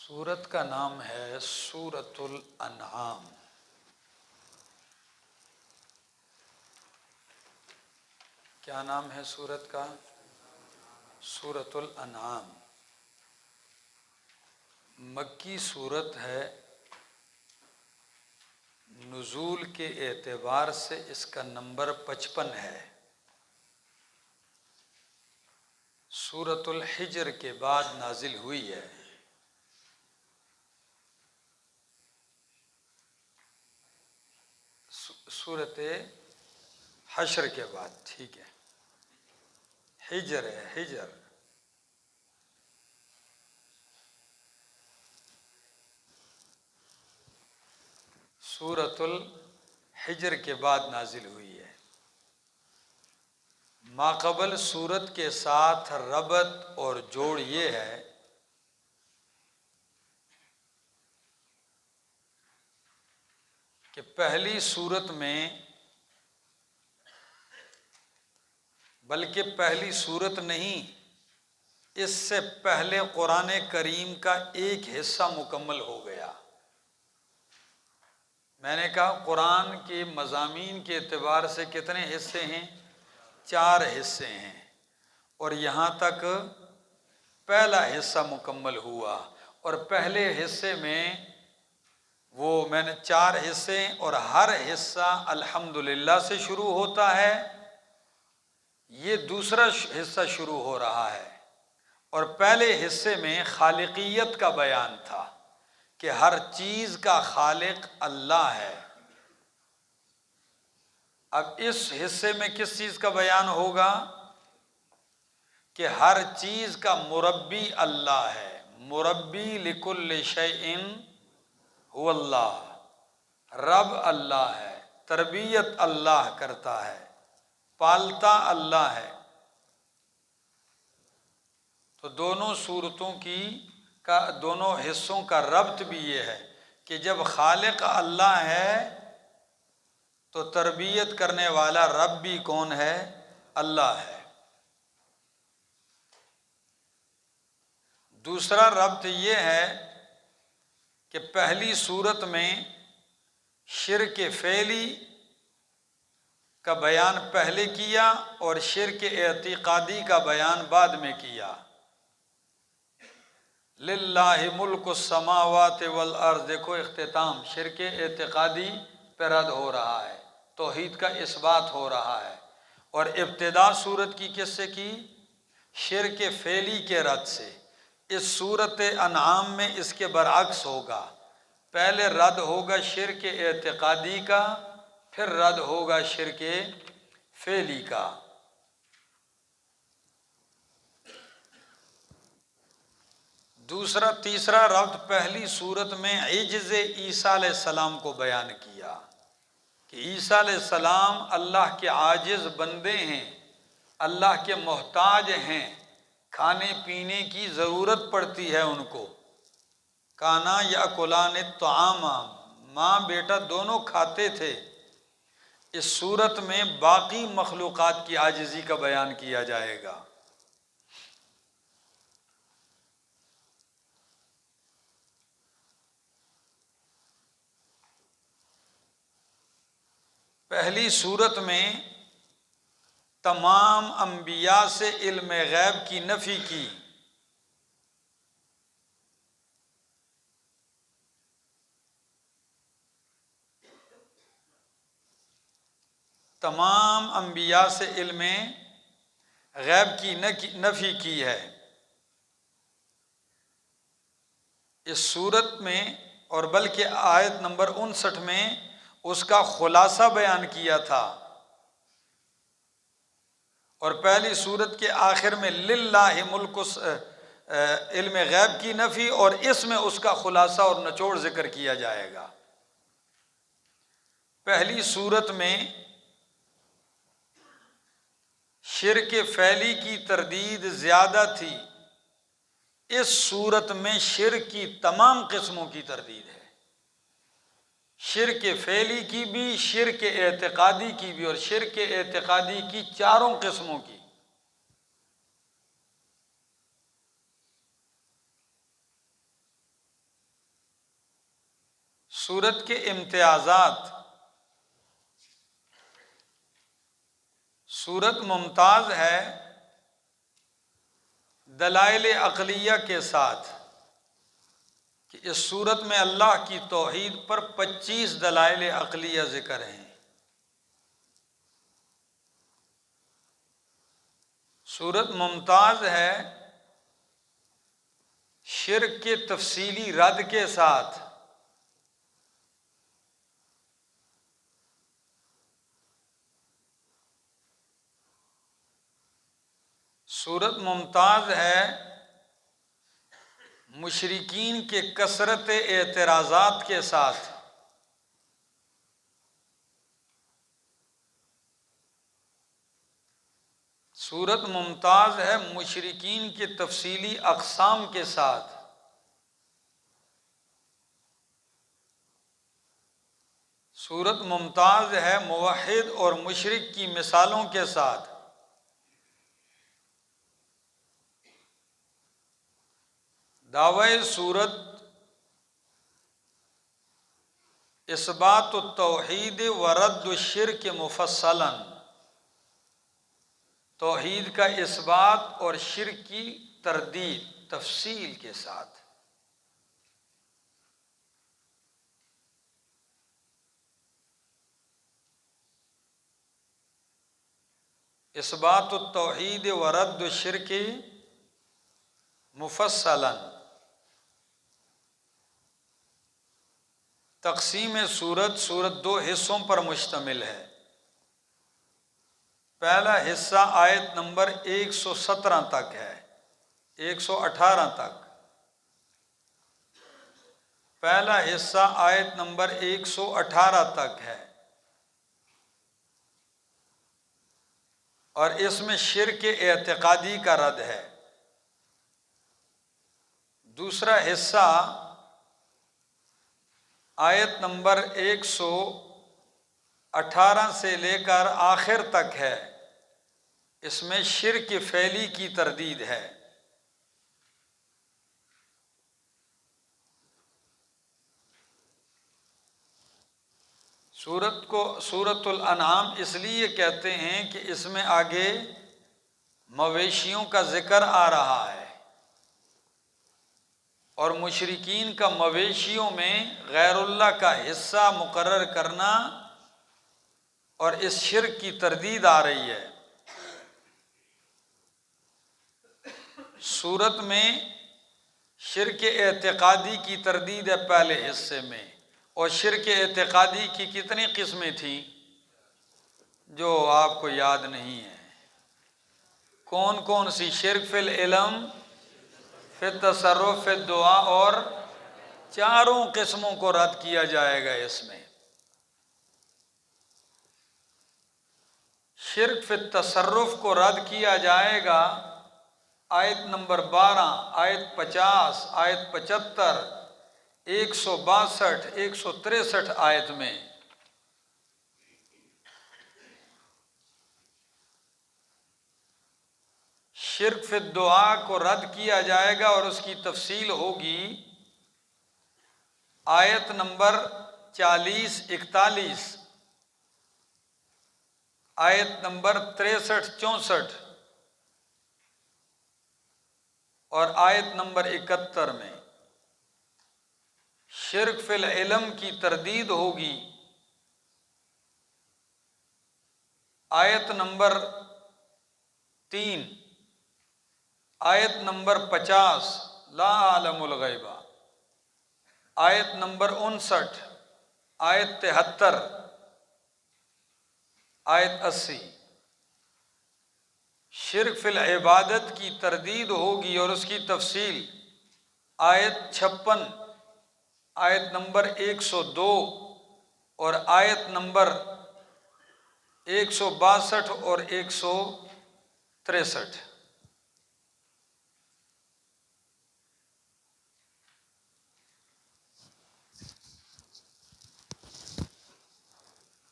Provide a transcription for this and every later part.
سورت کا نام ہے سورۃ الانعام۔ کیا نام ہے سورت کا؟ سورۃ الانعام۔ مکی سورت ہے، نزول کے اعتبار سے اس کا نمبر 55 ہے۔ سورۃ الحجر کے بعد نازل ہوئی ہے۔ سورۃ حشر کے بعد، ٹھیک ہے، حجر ہے، حجر۔ سورۃ الحجر کے بعد نازل ہوئی ہے۔ ماقبل سورت کے ساتھ ربط اور جوڑ یہ ہے کہ پہلی سورت میں، بلکہ پہلی سورت نہیں، اس سے پہلے قرآن کریم کا ایک حصہ مکمل ہو گیا۔ میں نے کہا قرآن کے مضامین کے اعتبار سے کتنے حصے ہیں؟ 4 حصے ہیں، اور یہاں تک پہلا حصہ مکمل ہوا۔ اور پہلے حصے میں میں نے 4 حصے، اور ہر حصہ الحمدللہ سے شروع ہوتا ہے۔ یہ دوسرا حصہ شروع ہو رہا ہے، اور پہلے حصے میں خالقیت کا بیان تھا کہ ہر چیز کا خالق اللہ ہے۔ اب اس حصے میں کس چیز کا بیان ہوگا؟ کہ ہر چیز کا مربی اللہ ہے۔ مربی لکل شیء هو اللہ، رب اللہ ہے، تربیت اللہ کرتا ہے، پالتا اللہ ہے۔ تو دونوں صورتوں دونوں حصوں کا ربط بھی یہ ہے کہ جب خالق اللہ ہے تو تربیت کرنے والا رب بھی کون ہے؟ اللہ ہے۔ دوسرا ربط یہ ہے کہ پہلی صورت میں شرک فعلی کا بیان پہلے کیا اور شرک اعتقادی کا بیان بعد میں کیا۔ للہ ملک السماوات والارض، دیکھو اختتام شرک اعتقادی پہ رد ہو رہا ہے، توحید کا اثبات ہو رہا ہے۔ اور ابتدا صورت کی کس سے کی؟ شرک فعلی کے رد سے۔ اس صورت انعام میں اس کے برعکس ہوگا، پہلے رد ہوگا شرک اعتقادی کا، پھر رد ہوگا شرک فعلی کا۔ تیسرا ربط پہلی صورت میں عجز عیسیٰ علیہ السلام کو بیان کیا کہ عیسیٰ علیہ السلام اللہ کے عاجز بندے ہیں، اللہ کے محتاج ہیں، کھانے پینے کی ضرورت پڑتی ہے ان کو۔ کانا یاکلان الطعام، ماں بیٹا دونوں کھاتے تھے۔ اس صورت میں باقی مخلوقات کی عاجزی کا بیان کیا جائے گا۔ پہلی صورت میں تمام انبیاء سے علم غیب کی نفی کی۔ تمام انبیاء سے علم غیب کی نفی کی ہے اس صورت میں، اور بلکہ آیت نمبر 59 میں اس کا خلاصہ بیان کیا تھا، اور پہلی صورت کے آخر میں للہ ملک علم غیب کی نفی، اور اس میں اس کا خلاصہ اور نچوڑ ذکر کیا جائے گا۔ پہلی صورت میں شرک فعلی کی تردید زیادہ تھی، اس صورت میں شرک کی تمام قسموں کی تردید ہے، شرک فعلی کی بھی، شرک اعتقادی کی بھی، اور شرک اعتقادی کی 4 قسموں کی۔ سورت کے امتیازات. سورت ممتاز ہے دلائل عقلیہ کے ساتھ کہ اس سورت میں اللہ کی توحید پر 25 دلائل عقلیہ ذکر ہیں. سورت ممتاز ہے شرک کے تفصیلی رد کے ساتھ. سورت ممتاز ہے مشرکین کے کثرت اعتراضات کے ساتھ. سورت ممتاز ہے مشرکین کے تفصیلی اقسام کے ساتھ. سورت ممتاز ہے موحد اور مشرک کی مثالوں کے ساتھ. دعوی سورت اثبات التوحید و رد الشرک مفصلا، توحید کا اثبات اور شرک کی تردید تفصیل کے ساتھ. اثبات التوحید و رد الشرک مفصلا. تقسیم سورت 2 حصوں پر مشتمل ہے. پہلا حصہ آیت نمبر 117 تک ہے، 118 تک. پہلا حصہ آیت نمبر 118 تک ہے اور اس میں شرک اعتقادی کا رد ہے. دوسرا حصہ آیت نمبر 118 سے لے کر آخر تک ہے، اس میں شرک فعلی کی تردید ہے. سورت کو سورت الانعام اس لیے کہتے ہیں کہ اس میں آگے مویشیوں کا ذکر آ رہا ہے اور مشرکین کا مویشیوں میں غیر اللہ کا حصہ مقرر کرنا اور اس شرک کی تردید آ رہی ہے. سورت میں شرک اعتقادی کی تردید ہے پہلے حصے میں، اور شرک اعتقادی کی کتنی قسمیں تھیں جو آپ کو یاد نہیں ہے؟ کون کون سی؟ شرک فی العلم، فی التصرف، فی الدعا، اور چاروں قسموں کو رد کیا جائے گا اس میں. شرک فی التصرف کو رد کیا جائے گا آیت نمبر 12، آیت 50، آیت 75، 162، 163 آیت میں. شرک فی الدعا کو رد کیا جائے گا اور اس کی تفصیل ہوگی آیت نمبر 40، 41، آیت نمبر 63، 64 اور آیت نمبر 71 میں. شرک فی العلم کی تردید ہوگی آیت نمبر 3، آیت نمبر 50، لا اعلم الغیب، آیت نمبر 59، آیت 73، آیت 80. شرک فی العبادت کی تردید ہوگی اور اس کی تفصیل آیت 56، آیت نمبر 102 اور آیت نمبر 162 اور 163.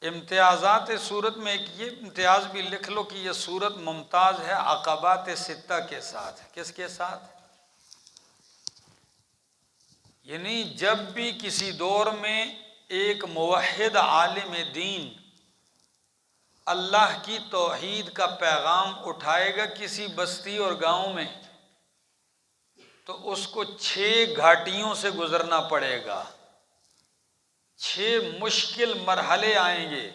امتیازات سورت میں ایک یہ امتیاز بھی لکھ لو کہ یہ سورت ممتاز ہے عقبات 6 کے ساتھ. کس کے ساتھ؟ یعنی جب بھی کسی دور میں ایک موحد عالم دین اللہ کی توحید کا پیغام اٹھائے گا کسی بستی اور گاؤں میں، تو اس کو 6 گھاٹیوں سے گزرنا پڑے گا، 6 مشکل مرحلے آئیں گے۔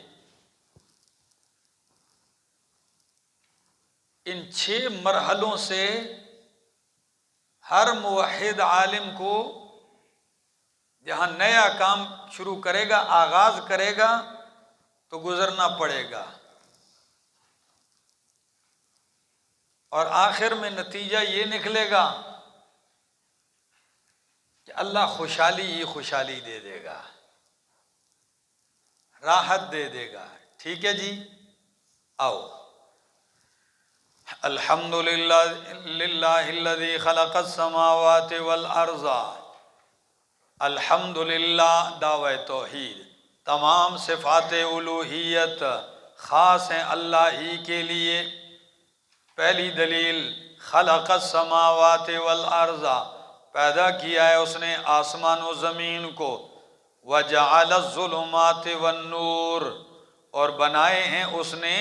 ان 6 مرحلوں سے ہر موحد عالم کو جہاں نیا کام شروع کرے گا، آغاز کرے گا، تو گزرنا پڑے گا، اور آخر میں نتیجہ یہ نکلے گا کہ اللہ خوشحالی ہی خوشحالی دے دے گا، راحت دے دے گا۔ ٹھیک ہے جی، آؤ۔ الحمدللہ الذی خلق السماوات والارض۔ الحمدللہ دعوی توحید، تمام صفات الوہیت خاص ہیں اللہ ہی کے لیے۔ پہلی دلیل، خلق السماوات والارض، پیدا کیا ہے اس نے آسمان و زمین کو، وجعل الظلمات والنور، اور بنائے ہیں اس نے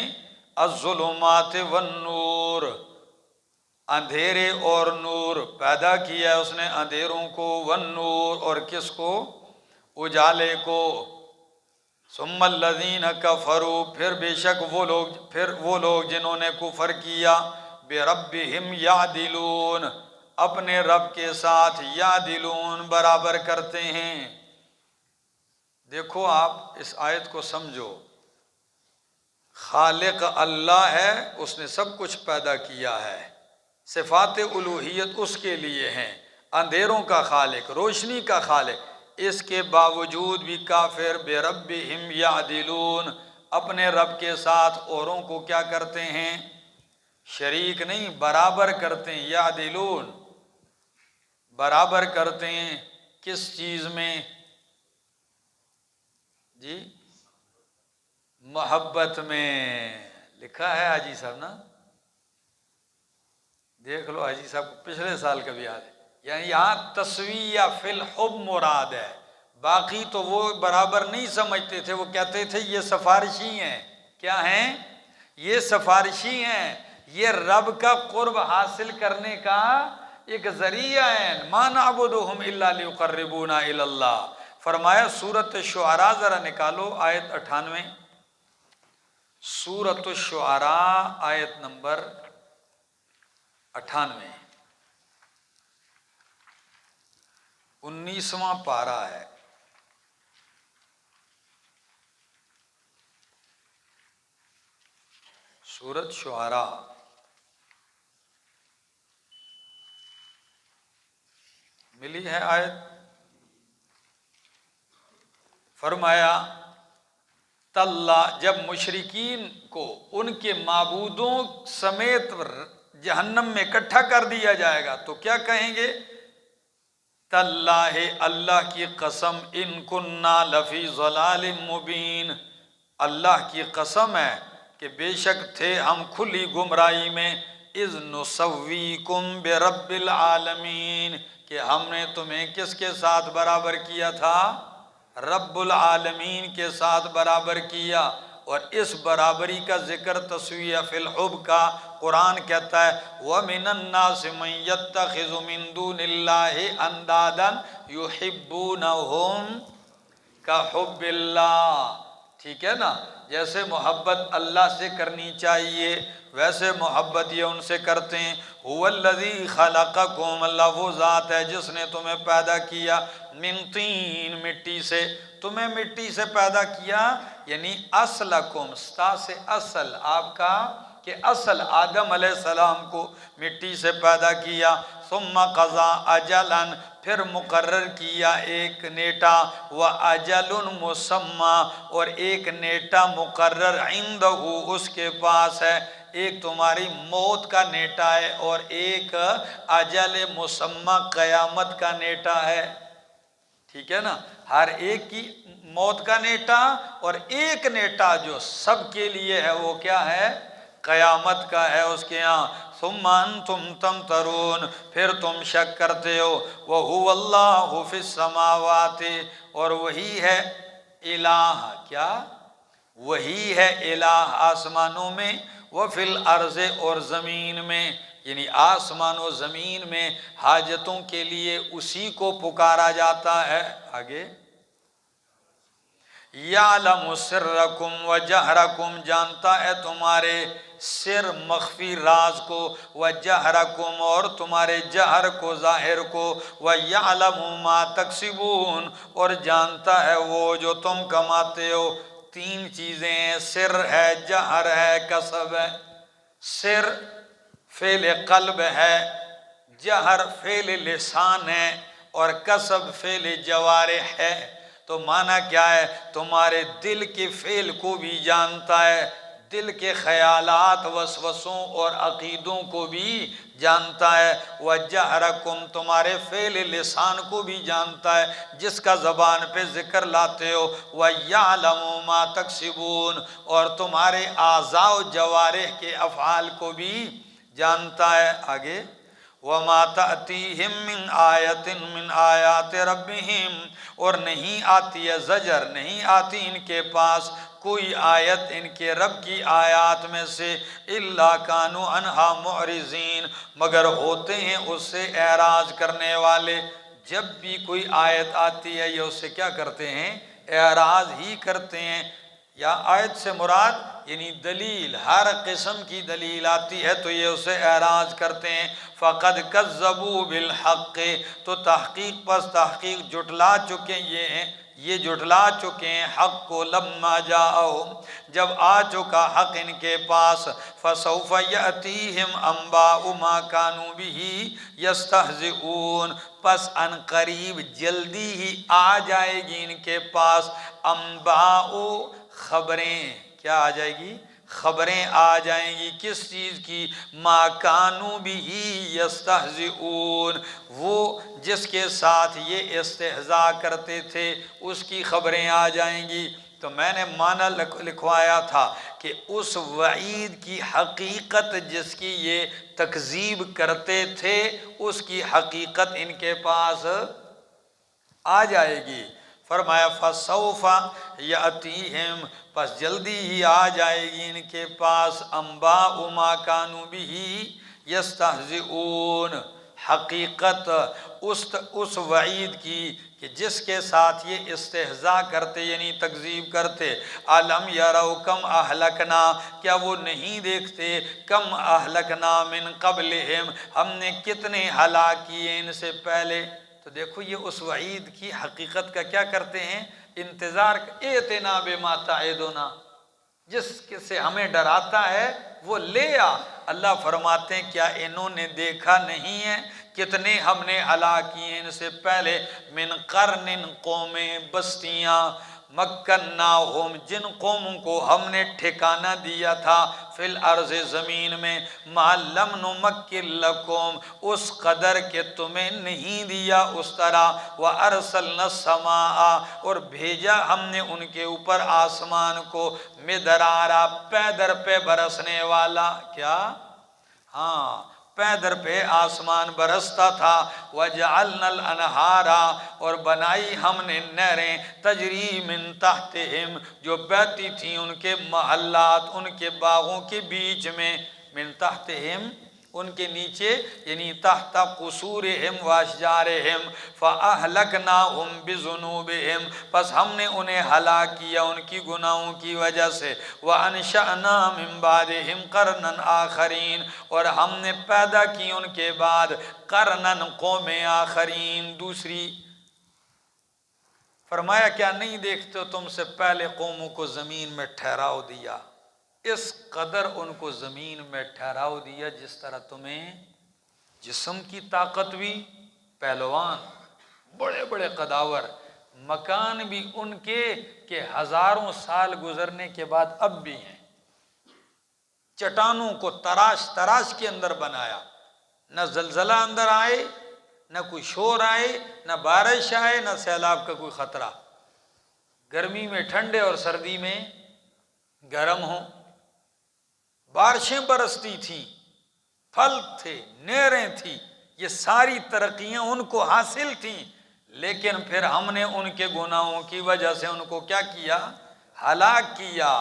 الظلمات والنور، اندھیرے اور نور، پیدا کیا ہے اس نے اندھیروں کو، والنور، اور کس کو؟ اجالے کو۔ ثم الذین کفروا، پھر بے شک وہ لوگ جنہوں نے کفر کیا، بربہم یعدلون، اپنے رب کے ساتھ یعدلون، برابر کرتے ہیں۔ دیکھو آپ اس آیت کو سمجھو، خالق اللہ ہے، اس نے سب کچھ پیدا کیا ہے، صفات الوہیت اس کے لیے ہیں، اندھیروں کا خالق، روشنی کا خالق، اس کے باوجود بھی کافر بربہم یعدلون، اپنے رب کے ساتھ اوروں کو کیا کرتے ہیں؟ شریک نہیں، برابر کرتے ہیں۔ یعدلون، برابر کرتے ہیں کس چیز میں؟ جی، محبت میں۔ لکھا ہے حاجی صاحب نا، دیکھ لو حاجی صاحب کو پچھلے سال کا بھی یاد ہے، یعنی یہاں تسویہ فی الحب مراد ہے، باقی تو وہ برابر نہیں سمجھتے تھے، وہ کہتے تھے یہ سفارشی ہیں۔ کیا ہیں؟ یہ سفارشی ہیں، یہ رب کا قرب حاصل کرنے کا ایک ذریعہ ہے۔ ما نعبدہم الا لیقربونا الی اللہ۔ فرمایا سورۃ الشعراء ذرا نکالو، آیت 98، سورۃ الشعراء آیت نمبر 98، 19واں پارہ ہے۔ سورۃ شعراء، ملی ہے آیت؟ فرمایا تاللہ، جب مشرکین کو ان کے معبودوں سمیت جہنم میں اکٹھا کر دیا جائے گا تو کیا کہیں گے؟ تاللہ، اللہ کی قسم، ان کننا لفی ضلال مبین، اللہ کی قسم ہے کہ بے شک تھے ہم کھلی گمراہی میں، اذ نسویکم برب العالمین، کہ ہم نے تمہیں کس کے ساتھ برابر کیا تھا؟ رب العالمین کے ساتھ برابر کیا۔ اور اس برابری کا ذکر تسویہ فی الحب کا قرآن کہتا ہے وَمِنَ النَّاسِ مَن يَتَّخِذُ مِن دُونِ اللَّهِ أَندَادًا يُحِبُّونَهُمْ كَحُبِّ اللَّهِ۔ ٹھیک ہے نا، جیسے محبت اللہ سے کرنی چاہیے ویسے محبت یہ ان سے کرتے ہیں۔ هُوَ الَّذِي خَلَقَكُمْ، اللہ وہ ذات ہے جس نے تمہیں پیدا کیا، من طین، مٹی سے، تمہیں مٹی سے پیدا کیا، یعنی اصلکم، ستا سے اصل آپ کا، کہ اصل آدم علیہ السلام کو مٹی سے پیدا کیا، ثم قضا اجلا، پھر مقرر کیا ایک نیٹا، وَأَجَلٌ مُّسَمًّى، اور ایک نیٹا مقرر، عندہ اس کے پاس ہے، ایک تمہاری موت کا نیٹا ہے اور ایک اجل مسمى قیامت کا نیٹا ہے۔ ٹھیک ہے نا، ہر ایک کی موت کا نیٹا، اور ایک نیٹا جو سب کے لیے ہے وہ کیا ہے؟ قیامت کا ہے اس کے ہاں۔ ثم انتم تمترون، پھر تم شک کرتے ہو، وَهُوَ اللَّهُ فِي السَّمَاوَاتِ، اور وہی ہے الہ، کیا وہی ہے الہ آسمانوں میں، وفی الارض اور زمین میں، یعنی آسمان و زمین میں حاجتوں کے لیے اسی کو پکارا جاتا ہے۔ آگے یعلم سرکم و جہرکم، جانتا ہے تمہارے سر مخفی راز کو، و جہرکم اور تمہارے جہر کو ظاہر کو، و یعلم ما تکسبون اور جانتا ہے وہ جو تم کماتے ہو۔ تین چیزیں ہیں، سر ہے، جہر ہے، کسب ہے۔ سر فعل قلب ہے، جہر فعل لسان ہے، اور کسب فعل جوارح ہے۔ تو معنی کیا ہے؟ تمہارے دل کے فعل کو بھی جانتا ہے، دل کے خیالات، وسوسوں اور عقیدوں کو بھی جانتا ہے۔ وَجَهْرَكُمْ تمہارے فعل لسان کو بھی جانتا ہے، جس کا زبان پہ ذکر لاتے ہو۔ وَيَعْلَمُ مَا تَكْسِبُونَ اور تمہارے اعضاء و جوارح کے افعال کو بھی جانتا ہے۔ آگے وَمَا تَأْتِيهِم مِّنْ آیَةٍ مِّنْ آیَاتِ رَبِّهِمْ اور نہیں آتی ہے زجر، نہیں آتی ان کے پاس کوئی آیت ان کے رب کی آیات میں سے، إِلَّا كَانُوا عَنْهَا مُعْرِضِينَ مگر ہوتے ہیں اس سے اعراض کرنے والے۔ جب بھی کوئی آیت آتی ہے یہ اس سے کیا کرتے ہیں؟ اعراض ہی کرتے ہیں۔ یا آیت سے مراد یعنی دلیل، ہر قسم کی دلیل آتی ہے تو یہ اسے اعراض کرتے ہیں۔ فَقَدْ كَذَّبُوا بِالْحَقِّ تو تحقیق پس تحقیق جھٹلا چکے یہ جھٹلا چکے ہیں حق کو، لما جاءہم جب آ چکا حق ان کے پاس۔ فَسَوْفَ يَأْتِيهِمْ أَنْبَاءُ مَا كَانُوا بِهِ يَسْتَهْزِئُونَ پس ان قریب جلدی ہی آ جائے گی ان کے پاس انباء خبریں، کیا آ جائے گی؟ خبریں آ جائیں گی، کس چیز کی؟ ما کانوا بہ یستہزئون وہ جس کے ساتھ یہ استہزاء کرتے تھے اس کی خبریں آ جائیں گی۔ تو میں نے معنی لکھوایا تھا کہ اس وعید کی حقیقت جس کی یہ تکذیب کرتے تھے اس کی حقیقت ان کے پاس آ جائے گی۔ فرمایا فَسَوْفَ يَأْتِيهِمْ پس جلدی ہی آ جائے گی ان کے پاس انباء ما كانوا بہ یستہزئون حقیقت اس وعید کی کہ جس کے ساتھ یہ استہزاء کرتے یعنی تکذیب کرتے۔ الم یروا کم اہلکنا کیا وہ نہیں دیکھتے کم اہلکنا من قبلہم ہم نے کتنے ہلاک کیے ان سے پہلے۔ تو دیکھو یہ اس وعید کی حقیقت کا کیا کرتے ہیں؟ انتظار۔ ائتنا بما تعدنا جس سے ہمیں ڈراتا ہے وہ لے آ۔ اللہ فرماتے ہیں کیا انہوں نے دیکھا نہیں ہے کتنے ہم نے ہلاک کیے ان سے پہلے؟ من قرن قومیں بستیاں، مکناہم جن قوموں کو ہم نے ٹھکانہ دیا تھا فی الارض زمین میں، ما لم نمکن لکم اس قدر کہ تمہیں نہیں دیا اس طرح، وارسلنا السماء اور بھیجا ہم نے ان کے اوپر آسمان کو، مدرارا پے در پہ برسنے والا، کیا؟ ہاں پے در پہ آسمان برستا تھا۔ وَجَعَلْنَا الْأَنْهَارَ اور بنائی ہم نے نہریں، تجری من تحتہم جو بہتی تھیں ان کے محلات ان کے باغوں کے بیچ میں، من تحتہم ان کے نیچے یعنی تحت قصورہم واشجارہم، فَأَهْلَكْنَاهُمْ بِذُنُوبِهِمْ پس ہم نے انہیں ہلاک کیا ان کی گناہوں کی وجہ سے، وَأَنشَأْنَا مِن بَعْدِهِمْ قَرْنًا آخَرِينَ اور ہم نے پیدا کی ان کے بعد قرنن قوم آخرین دوسری۔ فرمایا کیا نہیں دیکھتے تم سے پہلے قوموں کو زمین میں ٹھہراؤ دیا، اس قدر ان کو زمین میں ٹھہراؤ دیا جس طرح تمہیں جسم کی طاقت بھی، پہلوان بڑے بڑے قداور، مکان بھی ان کے کہ ہزاروں سال گزرنے کے بعد اب بھی ہیں۔ چٹانوں کو تراش تراش کے اندر بنایا، نہ زلزلہ اندر آئے، نہ کوئی شور آئے، نہ بارش آئے، نہ سیلاب کا کوئی خطرہ، گرمی میں ٹھنڈے اور سردی میں گرم ہوں، بارشیں برستی تھیں، پھل تھے، نہریں تھیں، یہ ساری ترقیاں ان کو حاصل تھیں، لیکن پھر ہم نے ان کے گناہوں کی وجہ سے ان کو کیا کیا؟ ہلاک کیا۔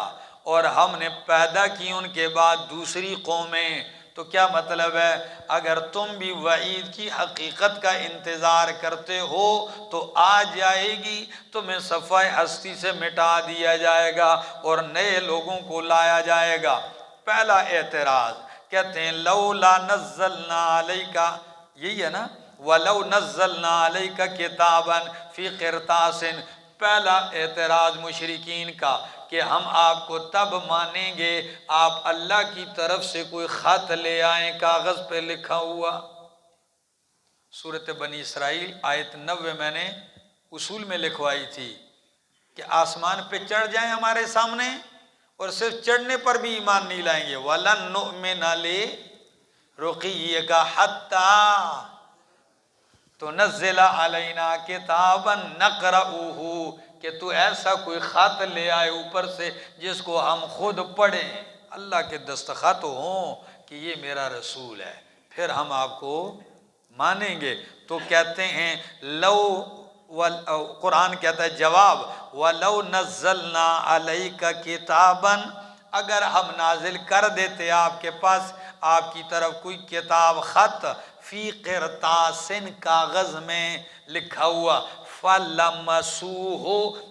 اور ہم نے پیدا کی ان کے بعد دوسری قومیں۔ تو کیا مطلب ہے؟ اگر تم بھی وعید کی حقیقت کا انتظار کرتے ہو تو آ جائے گی، تمہیں صفحہ ہستی سے مٹا دیا جائے گا اور نئے لوگوں کو لایا جائے گا۔ پہلا اعتراض، کہتے ہیں لولا نزلنا علیک، یہی ہے نا، وَلَوْ نَزَّلْنَا عَلَيْكَ كِتَابًا فِي قِرْطَاسٍ۔ پہلا اعتراض مشرکین کا کہ ہم آپ کو تب مانیں گے آپ اللہ کی طرف سے کوئی خط لے آئیں کاغذ پہ لکھا ہوا۔ سورۃ بنی اسرائیل آیت 90 میں نے اصول میں لکھوائی تھی کہ آسمان پہ چڑھ جائیں ہمارے سامنے اور صرف چڑھنے پر بھی ایمان نہیں لائیں گے۔ وَلَن نُؤْمِنَ لِرُقِيِّكَ حَتَّى تنزل علینا کتابا نقرؤہ، کہ تو ایسا کوئی خط لے آئے اوپر سے جس کو ہم خود پڑھیں، اللہ کے دستخط ہوں کہ یہ میرا رسول ہے، پھر ہم آپ کو مانیں گے۔ تو کہتے ہیں قرآن کہتا ہے جواب، وَلَوْ نَزَّلْنَا عَلَيْكَ كِتَابًا، اگر ہم نازل کر دیتے آپ کے پاس، آپ کی طرف کوئی کتاب، خط، فی قرطاس، کاغذ میں لکھا ہوا، فَلَمَسُوهُ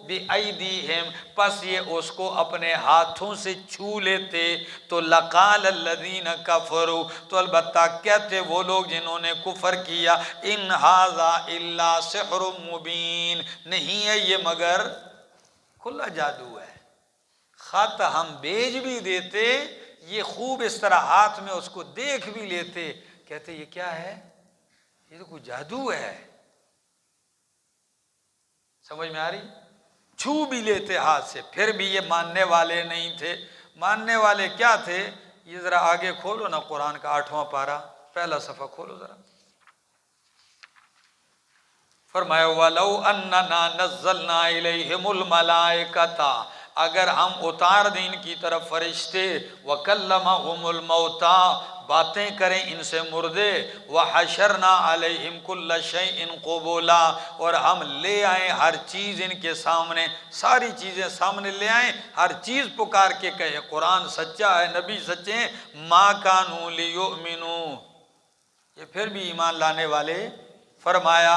بِأَيْدِيهِمْ، پس یہ اس کو اپنے ہاتھوں سے چھو لیتے، تو لَقَالَ الَّذِينَ كَفَرُوا، تو البتہ کہتے وہ لوگ جنہوں نے کفر کیا، إِنْ هَذَا إِلَّا سِحْرٌ مُبِينٌ، نہیں ہے یہ مگر کھلا جادو ہے۔ خط ہم بھیج بھی دیتے، یہ خوب اس طرح ہاتھ میں اس کو دیکھ بھی لیتے، کہتے یہ کیا ہے؟ یہ تو کوئی جادو ہے۔ سمجھ میں آ رہی؟ چھو بھی لیتے ہاتھ سے، پھر بھی یہ ماننے والے نہیں تھے۔ ماننے والے کیا تھے؟ یہ ذرا آگے کھولو نا قرآن کا 8واں پارہ، پہلا صفحہ کھولو ذرا۔ فرمایا وَلَوْ أَنَّنَا نَزَّلْنَا إِلَيْهِمُ الْمَلَائِكَةَ، اگر ہم اتار دیں ان کی طرف فرشتے، وَكَلَّمَهُمُ الْمَوْتَى، باتیں کریں ان سے مردے، وَحَشَرْنَا عَلَيْهِمْ كُلَّ شَيْءٍ قُبُولًا، اور ہم لے آئیں ہر چیز ان کے سامنے، ساری چیزیں سامنے لے آئیں، ہر چیز پکار کے کہے قرآن سچا ہے، نبی سچے ہیں، مَا كَانُوا لِيُؤْمِنُوا، یہ پھر بھی ایمان لانے والے۔ فرمایا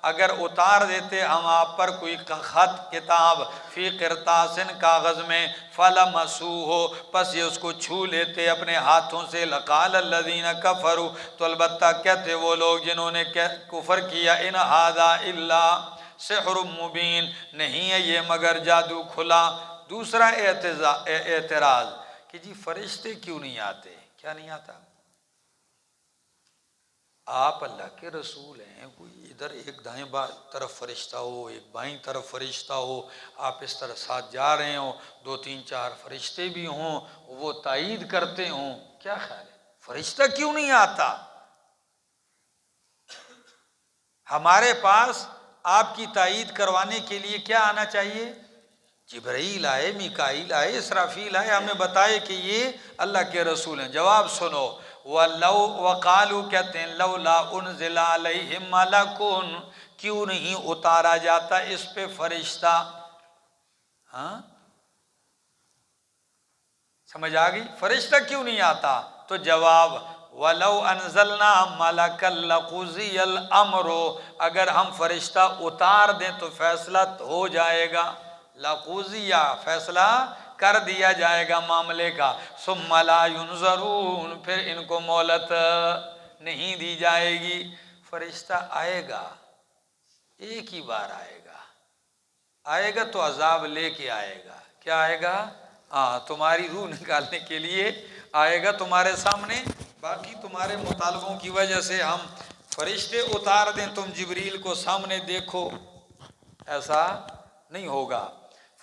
اگر اتار دیتے ہم آپ پر کوئی خط، کتاب، فی قرطاس، کاغذ میں، فَلَمَسُوهُ، پس یہ اس کو چھو لیتے اپنے ہاتھوں سے، لَقَالَ الَّذِينَ كَفَرُوا، تو البتہ کہتے وہ لوگ جنہوں نے کفر کیا، إِنْ هَذَا إِلَّا سِحْرٌ مُبِينٌ، نہیں ہے یہ مگر جادو کھلا۔ دوسرا اعتراض کہ جی فرشتے کیوں نہیں آتے؟ کیا نہیں آتا؟ آپ اللہ کے رسول ہیں، کوئی ادھر ایک دائیں طرف فرشتہ ہو، ایک بائیں طرف فرشتہ ہو، آپ اس طرح ساتھ جا رہے ہوں، 2 3 4 فرشتے بھی ہوں، وہ تائید کرتے ہوں، کیا خیال ہے فرشتہ کیوں نہیں آتا؟ ہمارے پاس آپ کی تائید کروانے کے لیے کیا آنا چاہیے؟ جبرائیل آئے، میکائیل آئے، اسرافیل آئے، ہمیں بتائے کہ یہ اللہ کے رسول ہیں۔ جواب سنو، وَقَالُوا، کہتے ہیں لَوْلَا أُنزِلَ عَلَيْهِ مَلَكٌ، کیوں نہیں اتارا جاتا اس پہ فرشتہ؟ ہاں سمجھ آگئی؟ فرشتہ کیوں نہیں آتا؟ تو جواب وَلَوْ أَنزَلْنَا مَلَكًا لَقُضِيَ الْأَمْرُ، اگر ہم فرشتہ اتار دیں تو فیصلہ ہو جائے گا، لَقُضِيَ، فیصلہ کر دیا جائے گا معاملے کا، ثُمَّ لَا يُنظَرُونَ، پھر ان کو مہلت نہیں دی جائے گی۔ فرشتہ آئے گا، ایک ہی بار آئے گا، آئے گا تو عذاب لے کے آئے گا۔ کیا آئے گا؟ ہاں تمہاری روح نکالنے کے لیے آئے گا تمہارے سامنے، باقی تمہارے مطالبوں کی وجہ سے ہم فرشتے اتار دیں، تم جبریل کو سامنے دیکھو، ایسا نہیں ہوگا۔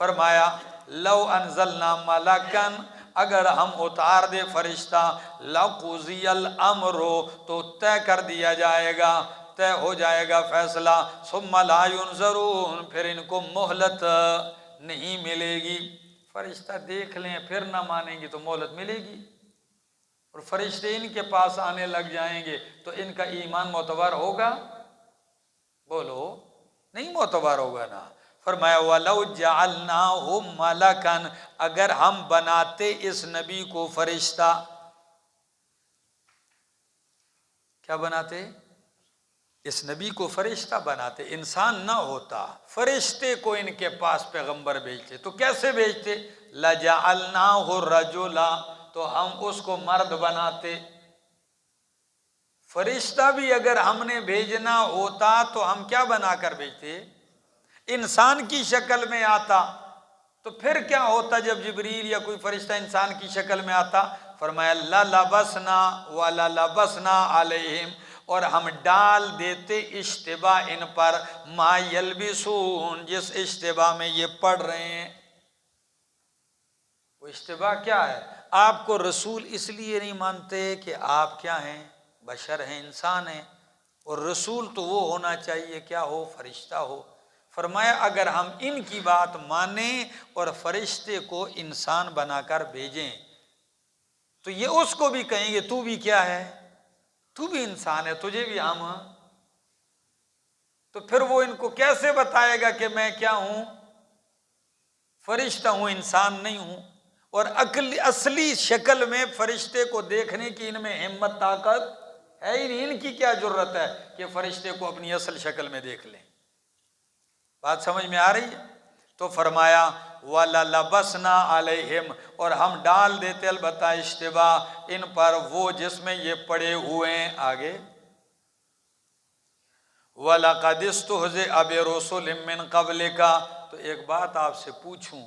فرمایا لو انزلنا ملکن، اگر ہم اتار دے فرشتہ، لقضی الامر، تو طے کر دیا جائے گا، طے ہو جائے گا فیصلہ، ثم لا ينظرون، پھر ان کو مہلت نہیں ملے گی۔ فرشتہ دیکھ لیں پھر نہ مانیں گے تو مہلت ملے گی، اور فرشتے ان کے پاس آنے لگ جائیں گے تو ان کا ایمان معتبر ہوگا؟ بولو نہیں معتبر ہوگا نا. فرمایا وَلَوْ جَعَلْنَاهُ مَلَكًا، اگر ہم بناتے اس نبی کو فرشتہ. کیا بناتے؟ اس نبی کو فرشتہ بناتے، انسان نہ ہوتا، فرشتے کو ان کے پاس پیغمبر بھیجتے. تو کیسے بھیجتے؟ لَجَعَلْنَاهُ رَجُلًا، تو ہم اس کو مرد بناتے. فرشتہ بھی اگر ہم نے بھیجنا ہوتا تو ہم کیا بنا کر بھیجتے؟ انسان کی شکل میں آتا. تو پھر کیا ہوتا جب جبریل یا کوئی فرشتہ انسان کی شکل میں آتا؟ فرمایا لَلَبَسْنَا وَلَلَبَسْنَا عَلَيْهِمْ، اور ہم ڈال دیتے اشتباہ ان پر، ما یلبسون، جس اشتباہ میں یہ پڑھ رہے ہیں. وہ اشتباہ کیا ہے؟ آپ کو رسول اس لیے نہیں مانتے کہ آپ کیا ہیں؟ بشر ہیں، انسان ہیں. اور رسول تو وہ ہونا چاہیے کیا ہو؟ فرشتہ ہو. فرمایا اگر ہم ان کی بات مانیں اور فرشتے کو انسان بنا کر بھیجیں تو یہ اس کو بھی کہیں گے تو بھی کیا ہے؟ تو بھی انسان ہے، تجھے بھی ہم. تو پھر وہ ان کو کیسے بتائے گا کہ میں کیا ہوں؟ فرشتہ ہوں، انسان نہیں ہوں. اور اصلی شکل میں فرشتے کو دیکھنے کی ان میں ہمت طاقت ہے ہی نہیں. ان کی کیا جرت ہے کہ فرشتے کو اپنی اصل شکل میں دیکھ لیں؟ بات سمجھ میں آ رہی ہے؟ تو فرمایا وَلَلَبَسْنَا عَلَيْهِمْ، اور ہم ڈال دیتے البتہ اشتباہ ان پر وہ جس میں یہ پڑے ہوئے ہیں. آگے وَلَقَدِ اسْتُهْزِئَ بِرُسُلٍ مِّن قَبْلِكَ. تو ایک بات آپ سے پوچھوں،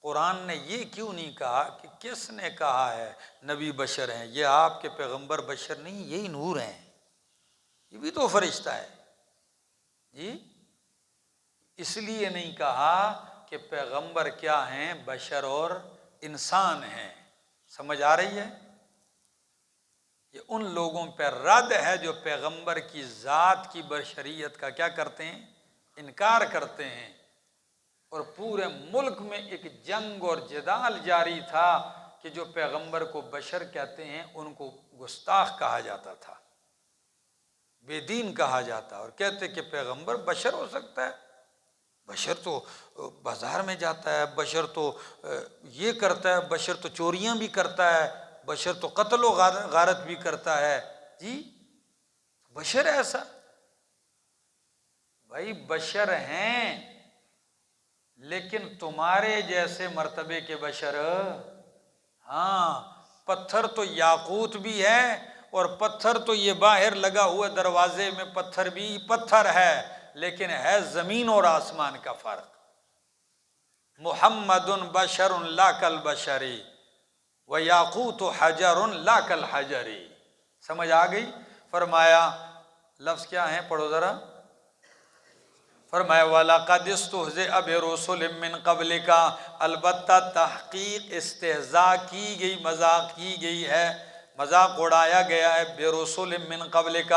قرآن نے یہ کیوں نہیں کہا کہ کس نے کہا ہے نبی بشر ہیں؟ یہ آپ کے پیغمبر بشر نہیں، یہی نور ہیں، یہ بھی تو فرشتہ ہے جی. اس لیے نہیں کہا کہ پیغمبر کیا ہیں؟ بشر اور انسان ہیں. سمجھ آ رہی ہے؟ یہ ان لوگوں پہ رد ہے جو پیغمبر کی ذات کی بشریت کا کیا کرتے ہیں؟ انکار کرتے ہیں. اور پورے ملک میں ایک جنگ اور جدال جاری تھا کہ جو پیغمبر کو بشر کہتے ہیں ان کو گستاخ کہا جاتا تھا، بے دین کہا جاتا، اور کہتے کہ پیغمبر بشر ہو سکتا ہے؟ بشر تو بازار میں جاتا ہے، بشر تو یہ کرتا ہے، بشر تو چوریاں بھی کرتا ہے، بشر تو قتل و غارت بھی کرتا ہے جی. بشر ایسا؟ بھائی بشر ہیں لیکن تمہارے جیسے مرتبے کے بشر. ہاں، پتھر تو یاقوت بھی ہے، اور پتھر تو یہ باہر لگا ہوا دروازے میں پتھر بھی پتھر ہے، لیکن ہے زمین اور آسمان کا فرق. محمد بشر لا کالبشر ویاقوت حجر لا کالحجر. سمجھ آ گئی؟ فرمایا لفظ کیا ہیں؟ پڑھو ذرا. فرمایا وَلَقَدِ اسْتُهْزِئَ بِرُسُلٍ مِّن قَبْلِكَ، البتہ تحقیق استہزاء کی گئی، مذاق کی گئی ہے، مذاق اڑایا گیا ہے. بِرُسُلٍ مِّن قَبْلِكَ،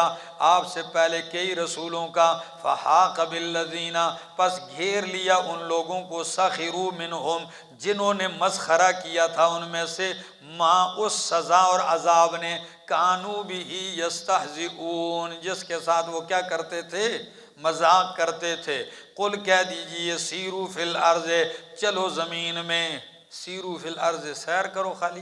آپ سے پہلے کئی رسولوں کا. فَحَاقَ بِالَّذِينَ، پس گھیر لیا ان لوگوں کو، سَخِرُوا مِنْهُمْ، جنہوں نے مسخرہ کیا تھا ان میں سے، ما اس سزا اور عذاب نے، کانوا بہ یستہزئون، جس کے ساتھ وہ کیا کرتے تھے؟ مذاق کرتے تھے. قل کہہ دیجئے سیرو فی الارض، چلو زمین میں. سیرو فی الارض سیر کرو خالی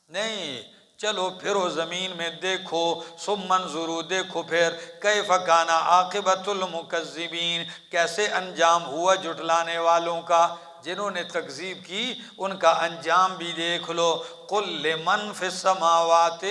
نہیں، چلو پھرو زمین میں، دیکھو. ثم انظروا، دیکھو پھر، کیف کان عاقبۃ المکذبین، کیسے انجام ہوا جھٹلانے والوں کا. جنہوں نے تکذیب کی ان کا انجام بھی دیکھ لو. قل لمن فی السماوات،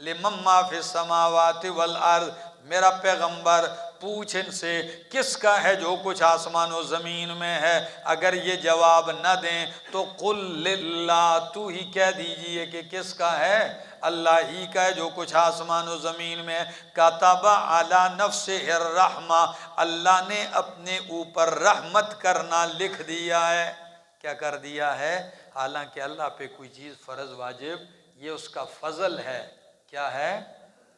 لمن ما فی السماوات والارض، میرا پیغمبر پوچھ ان سے کس کا ہے جو کچھ آسمان و زمین میں ہے. اگر یہ جواب نہ دیں تو قل للہ، تو ہی کہہ دیجئے کہ کس کا ہے؟ اللہ ہی کا ہے جو کچھ آسمان و زمین میں. کتب علی نفسہ الرحمہ، اللہ نے اپنے اوپر رحمت کرنا لکھ دیا ہے. کیا کر دیا ہے؟ حالانکہ اللہ پہ کوئی چیز فرض واجب یہ اس کا فضل ہے. کیا ہے؟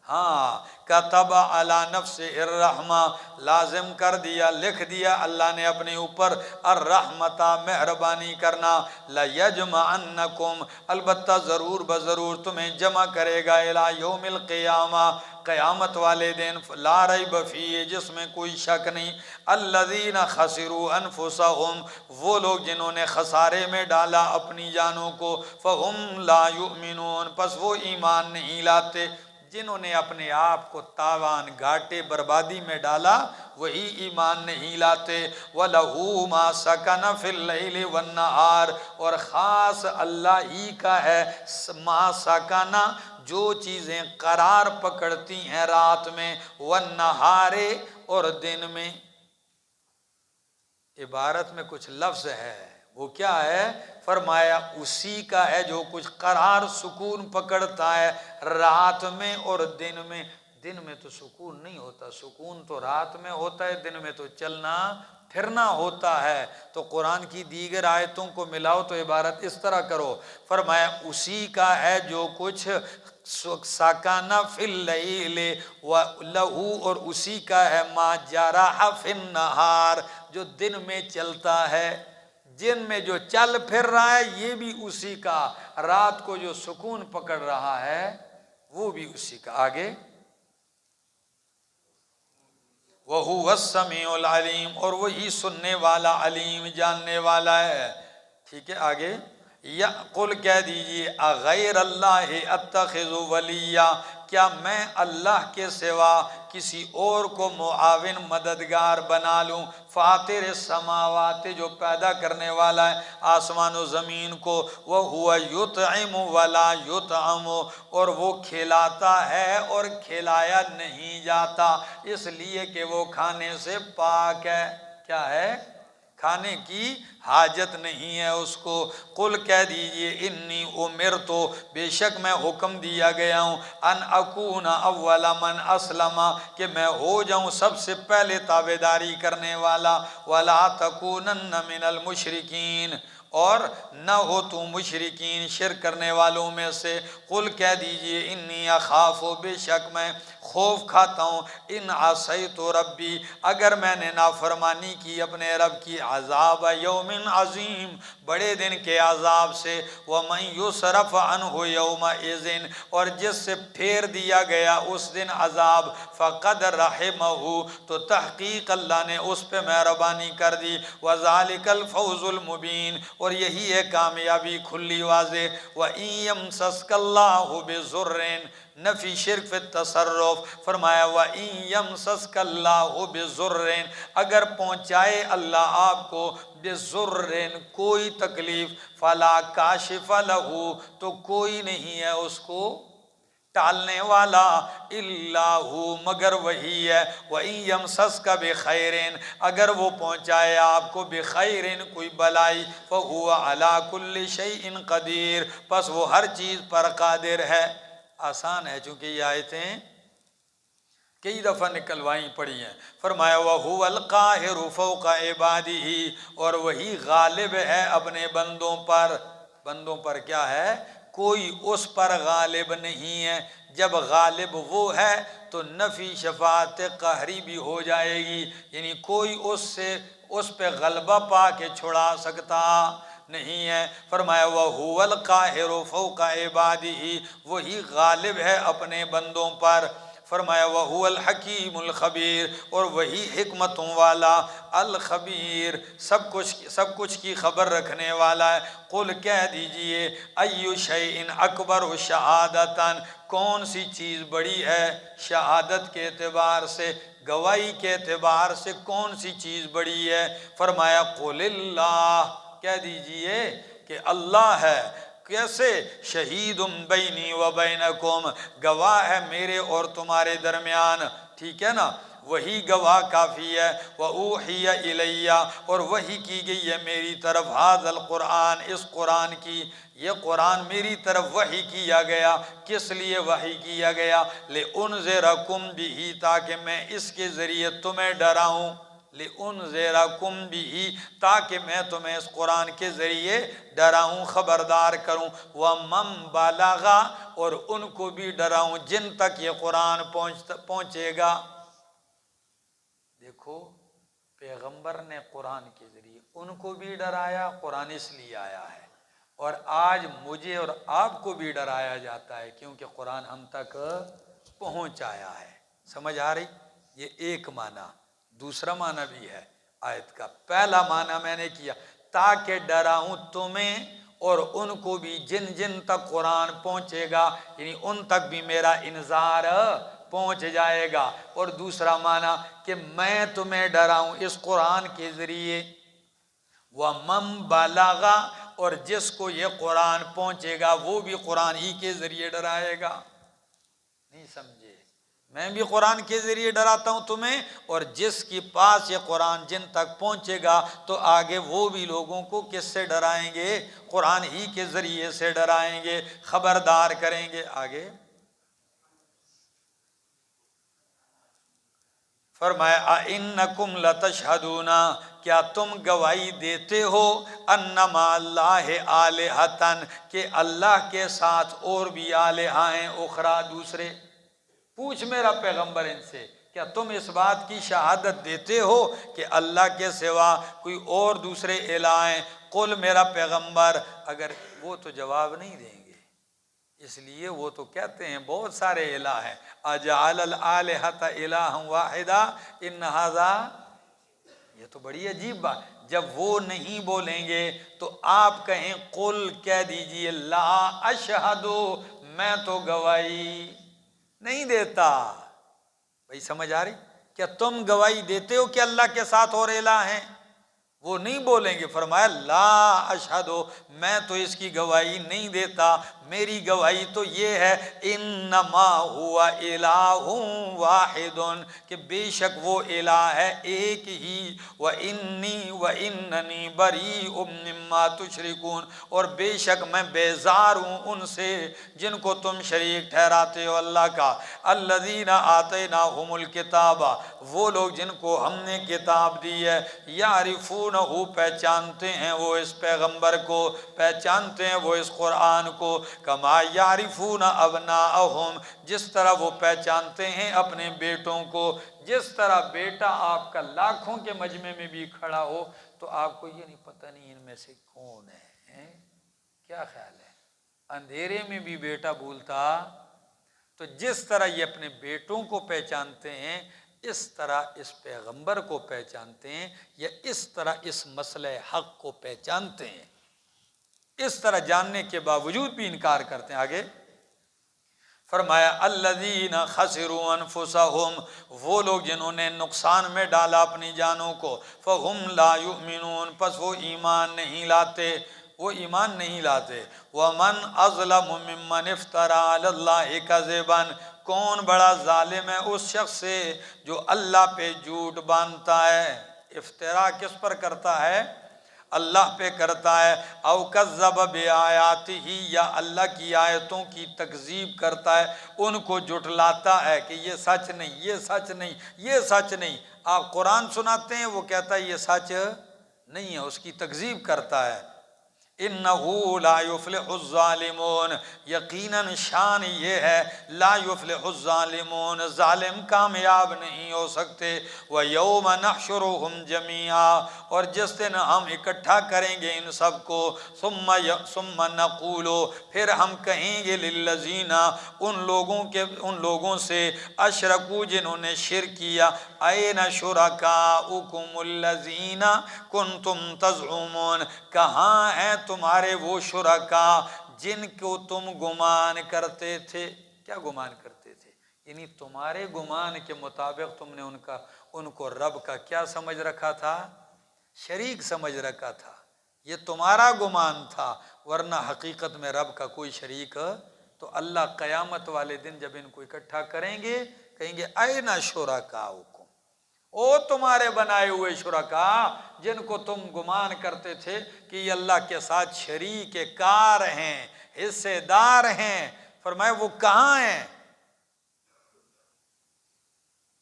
ہاں کتب علی نفس الرحمہ، لازم کر دیا، لکھ دیا اللہ نے اپنے اوپر الرحمتہ، مہربانی کرنا، لیجمعنکم، البتہ ضرور بضرور تمہیں جمع کرے گا، الی یوم القیامہ، قیامت والے دن، لا ریب فیہ، جس میں کوئی شک نہیں، الذین خسروا انفسہم، وہ لوگ جنہوں نے خسارے میں ڈالا اپنی جانوں کو، فہم لا یؤمنون، پس وہ ایمان نہیں لاتے، جنہوں نے اپنے آپ کو تاوان، گھاٹے، بربادی میں ڈالا وہی ایمان نہیں لاتے۔ وَلَهُ مَا سَكَنَ فِي اللَّيْلِ وَالنَّهَارِ، اور خاص اللہ ہی کا ہے مَا سَكَنَ، جو چیزیں قرار پکڑتی ہیں رات میں، وَالنَّهَارِ، اور دن میں۔ عبارت میں کچھ لفظ ہے، وہ کیا ہے؟ فرمایا اسی کا ہے جو کچھ قرار سکون پکڑتا ہے رات میں اور دن میں۔ دن میں تو سکون نہیں ہوتا، سکون تو رات میں ہوتا ہے، دن میں تو چلنا پھرنا ہوتا ہے۔ تو قرآن کی دیگر آیتوں کو ملاؤ تو عبارت اس طرح کرو، فرمایا اسی کا ہے جو کچھ ساکانہ فی اللیل لہو، اور اسی کا ہے ما جرح فی النہار، جو دن میں چلتا ہے، جن میں جو چل پھر رہا ہے یہ بھی اسی کا، رات کو جو سکون پکڑ رہا ہے وہ بھی اسی کا۔ آگے وَهُوَ السَّمِيعُ الْعَلِيمُ، اور وہی سننے والا، علیم، جاننے والا ہے۔ ٹھیک ہے آگے، یا قل کہہ دیجئے اغیر اللہ اتخذ ولیہ، کیا میں اللہ کے سوا کسی اور کو معاون، مددگار بنا لوں؟ فاطر السماوات، جو پیدا کرنے والا ہے آسمان و زمین کو، وَهُوَ يُطْعِمُ وَلَا يُطْعَمُ، اور وہ کھلاتا ہے اور کھلایا نہیں جاتا، اس لیے کہ وہ کھانے سے پاک ہے۔ کیا ہے؟ کھانے کی حاجت نہیں ہے اس کو۔ قل کہہ دیجئے انی امرتو، بے شک میں حکم دیا گیا ہوں، ان اکون اول من اسلم، کہ میں ہو جاؤں سب سے پہلے تابعداری کرنے والا، ولا تکونن من المشرکین، اور نہ ہو تو مشرکین، شرک کرنے والوں میں سے۔ قل کہہ دیجئے انی اخاف، بے شک میں خوف کھاتا ہوں، ان عصیت ربی، اگر میں نے نافرمانی کی اپنے رب کی، عذاب یوم عظیم، بڑے دن کے عذاب سے، ومن یصرف عنہ یومئذ، اور جس سے پھیر دیا گیا اس دن عذاب، فقد رحمہ، تو تحقیق اللہ نے اس پہ مہربانی کر دی، وذالک الفوز المبین، اور یہی ہے کامیابی کھلی واضح۔ وَإِن يَمْسَسْكَ اللَّهُ بِضُرٍّ، نفی شرک فی التصرف، فرمایا وَإِن يَمْسَسْكَ اللَّهُ بِضُرٍّ، اگر پہنچائے اللہ آپ کو بِضُرٍّ، کوئی تکلیف، فَلَا كَاشِفَ لَهُ، تو کوئی نہیں ہے اس کو ٹالنے والا، الا ہو، مگر وہی ہے۔ وَإِن يَمْسَسْكَ بِخَيْرٍ، اگر وہ پہنچائے آپ کو بخیر، کوئی بلائی، فَهُوَ عَلَى كُلِّ شَيْءٍ قَدِيرٌ، پس وہ ہر چیز پر قادر ہے۔ آسان ہے چونکہ یہ آیتیں کئی دفعہ نکلوائیں پڑی ہیں۔ فرمایا وَهُوَ الْقَاهِرُ فَوْقَ عِبَادِهِ، اور وہی غالب ہے اپنے بندوں پر۔ بندوں پر کیا ہے؟ کوئی اس پر غالب نہیں ہے۔ جب غالب وہ ہے تو نفی شفاعت قہری بھی ہو جائے گی، یعنی کوئی اس پہ غلبہ پا کے چھڑا سکتا نہیں ہے۔ فرمایا وَهُوَ الْقَاهِرُ فَوْقَ عِبَادِهِ، وہی غالب ہے اپنے بندوں پر۔ فرمایا وَهُوَ الْحَكِيمُ الْخَبِيرُ، اور وہی حکمتوں والا، الخبیر، سب کچھ کی خبر رکھنے والا ہے۔ قل کہہ دیجئے ایُّ شیءٍ اکبر شہادتاً، کون سی چیز بڑی ہے شہادت کے اعتبار سے، گواہی کے اعتبار سے کون سی چیز بڑی ہے؟ فرمایا قل اللہ، کہہ دیجئے کہ اللہ ہے۔ کیسے؟ شہید بینی و بینکم، گواہ ہے میرے اور تمہارے درمیان، ٹھیک ہے نا، وہی گواہ کافی ہے۔ وَأُوحِيَ إِلَيَّ، اور وحی کی گئی ہے میری طرف، ھذا القرآن، اس قرآن کی، یہ قرآن میری طرف وحی کیا گیا۔ کس لیے وحی کیا گیا؟ لِأُنذِرَكُم بِهِ، تاکہ میں اس کے ذریعے تمہیں ڈراؤں، لِأُنذِرَكُمْ بِهِ، تاکہ میں تمہیں اس قرآن کے ذریعے ڈراؤں، خبردار کروں، وَمَن بَلَغَ، اور ان کو بھی ڈراؤں جن تک یہ قرآن پہنچے گا۔ دیکھو پیغمبر نے قرآن کے ذریعے ان کو بھی ڈرایا، قرآن اس لیے آیا ہے، اور آج مجھے اور آپ کو بھی ڈرایا جاتا ہے کیونکہ قرآن ہم تک پہنچ آیا ہے۔ سمجھ آ رہی؟ یہ ایک معنی۔ دوسرا معنی بھی ہے آیت کا۔ پہلا معنی میں نے کیا تاکہ ڈراؤں تمہیں اور ان کو بھی جن جن تک قرآن پہنچے گا، یعنی ان تک بھی میرا انذار پہنچ جائے گا۔ اور دوسرا معنی کہ میں تمہیں ڈراؤں اس قرآن کے ذریعے، وَمَن بَلَغَ، اور جس کو یہ قرآن پہنچے گا وہ بھی قرآن ہی کے ذریعے ڈرائے گا۔ نہیں سمجھے؟ میں بھی قرآن کے ذریعے ڈراتا ہوں تمہیں، اور جس کے پاس یہ قرآن جن تک پہنچے گا تو آگے وہ بھی لوگوں کو کس سے ڈرائیں گے؟ قرآن ہی کے ذریعے سے ڈرائیں گے، خبردار کریں گے۔ آگے فرمایا اَإِنَّكُمْ لَتَشْهَدُونَ، کیا تم گواہی دیتے ہو، اَنَّمَا اللَّهِ آلِهَةً، کہ اللہ کے ساتھ اور بھی آلہہ ہیں اخرى، دوسرے۔ پوچھ میرا پیغمبر ان سے، کیا تم اس بات کی شہادت دیتے ہو کہ اللہ کے سوا کوئی اور دوسرے الہ ہیں؟ قل، میرا پیغمبر، اگر وہ تو جواب نہیں دیں گے، اس لیے وہ تو کہتے ہیں بہت سارے الہ ہیں، اجعل الآلہۃ الہا واحدا ان ھذا، یہ تو بڑی عجیب بات۔ جب وہ نہیں بولیں گے تو آپ کہیں قل، کہہ دیجئے لا اشہد، میں تو گواہی نہیں دیتا۔ بھئی سمجھ آ رہی؟ کیا تم گواہی دیتے ہو کہ اللہ کے ساتھ اور الہ ہیں؟ وہ نہیں بولیں گے۔ فرمایا لا اشہد، میں تو اس کی گواہی نہیں دیتا، میری گواہی تو یہ ہے انما ہوا الہ واحد، کہ بے شک وہ الہ ہے ایک ہی، وانی واننی بریء مما تشرکون، اور بے شک میں بیزار ہوں ان سے جن کو تم شریک ٹھہراتے ہو اللہ کا۔ الذین آتیناہم الکتاب، وہ لوگ جن کو ہم نے کتاب دی ہے، یعرفونہ، پہچانتے ہیں وہ اس پیغمبر کو، پہچانتے ہیں وہ اس قرآن کو، کما یعرفون ابناءہم، جس طرح وہ پہچانتے ہیں اپنے بیٹوں کو۔ جس طرح بیٹا آپ کا لاکھوں کے مجمع میں بھی کھڑا ہو تو آپ کو یہ نہیں پتہ نہیں ان میں سے کون ہے، کیا خیال ہے؟ اندھیرے میں بھی بیٹا بولتا، تو جس طرح یہ اپنے بیٹوں کو پہچانتے ہیں اس طرح اس پیغمبر کو پہچانتے ہیں، یا اس طرح اس مسئلہ حق کو پہچانتے ہیں، اس طرح جاننے کے باوجود بھی انکار کرتے ہیں۔ آگے فرمایا الذین خسروا انفسہم، وہ لوگ جنہوں نے نقصان میں ڈالا اپنی جانوں کو، فہم لا یؤمنون، پس وہ ایمان نہیں لاتے، وہ ایمان نہیں لاتے۔ ومن اظلم ممن افتری علی اللہ کذبا، کون بڑا ظالم ہے اس شخص سے جو اللہ پہ جھوٹ باندھتا ہے۔ افترا کس پر کرتا ہے؟ اللہ پہ کرتا ہے۔ او کذب بآیاتہ، یا اللہ کی آیتوں کی تکذیب کرتا ہے، ان کو جھٹلاتا ہے کہ یہ سچ نہیں، یہ سچ نہیں، یہ سچ نہیں۔ آپ قرآن سناتے ہیں، وہ کہتا ہے یہ سچ نہیں ہے، اس کی تکذیب کرتا ہے۔ انہو لا یفلح الظالمون، یقیناً شان یہ ہے لا یفلح الظالمون، ظالم کامیاب نہیں ہو سکتے۔ ویوم نحشرہم جمیعا، اور جس دن ہم اکٹھا کریں گے ان سب کو، ثم نقول، پھر ہم کہیں گے للذین، ان لوگوں سے اشرکو جنہوں نے شرک کیا، این شرکاؤکم الذین کنتم تزعمون، کہاں ہیں تمہارے وہ شرکا جن کو تم گمان کرتے تھے؟ کیا گمان کرتے تھے؟ یعنی تمہارے گمان کے مطابق تم نے ان کو رب کا کیا سمجھ رکھا تھا؟ شریک سمجھ رکھا تھا۔ یہ تمہارا گمان تھا، ورنہ حقیقت میں رب کا کوئی شریک۔ تو اللہ قیامت والے دن جب ان کو اکٹھا کریں گے کہیں گے این شرکاؤکم، او تمہارے بنائے ہوئے شرکا جن کو تم گمان کرتے تھے کہ یہ اللہ کے ساتھ شریک کار ہیں، حصے دار ہیں، فرمایا وہ کہاں ہیں؟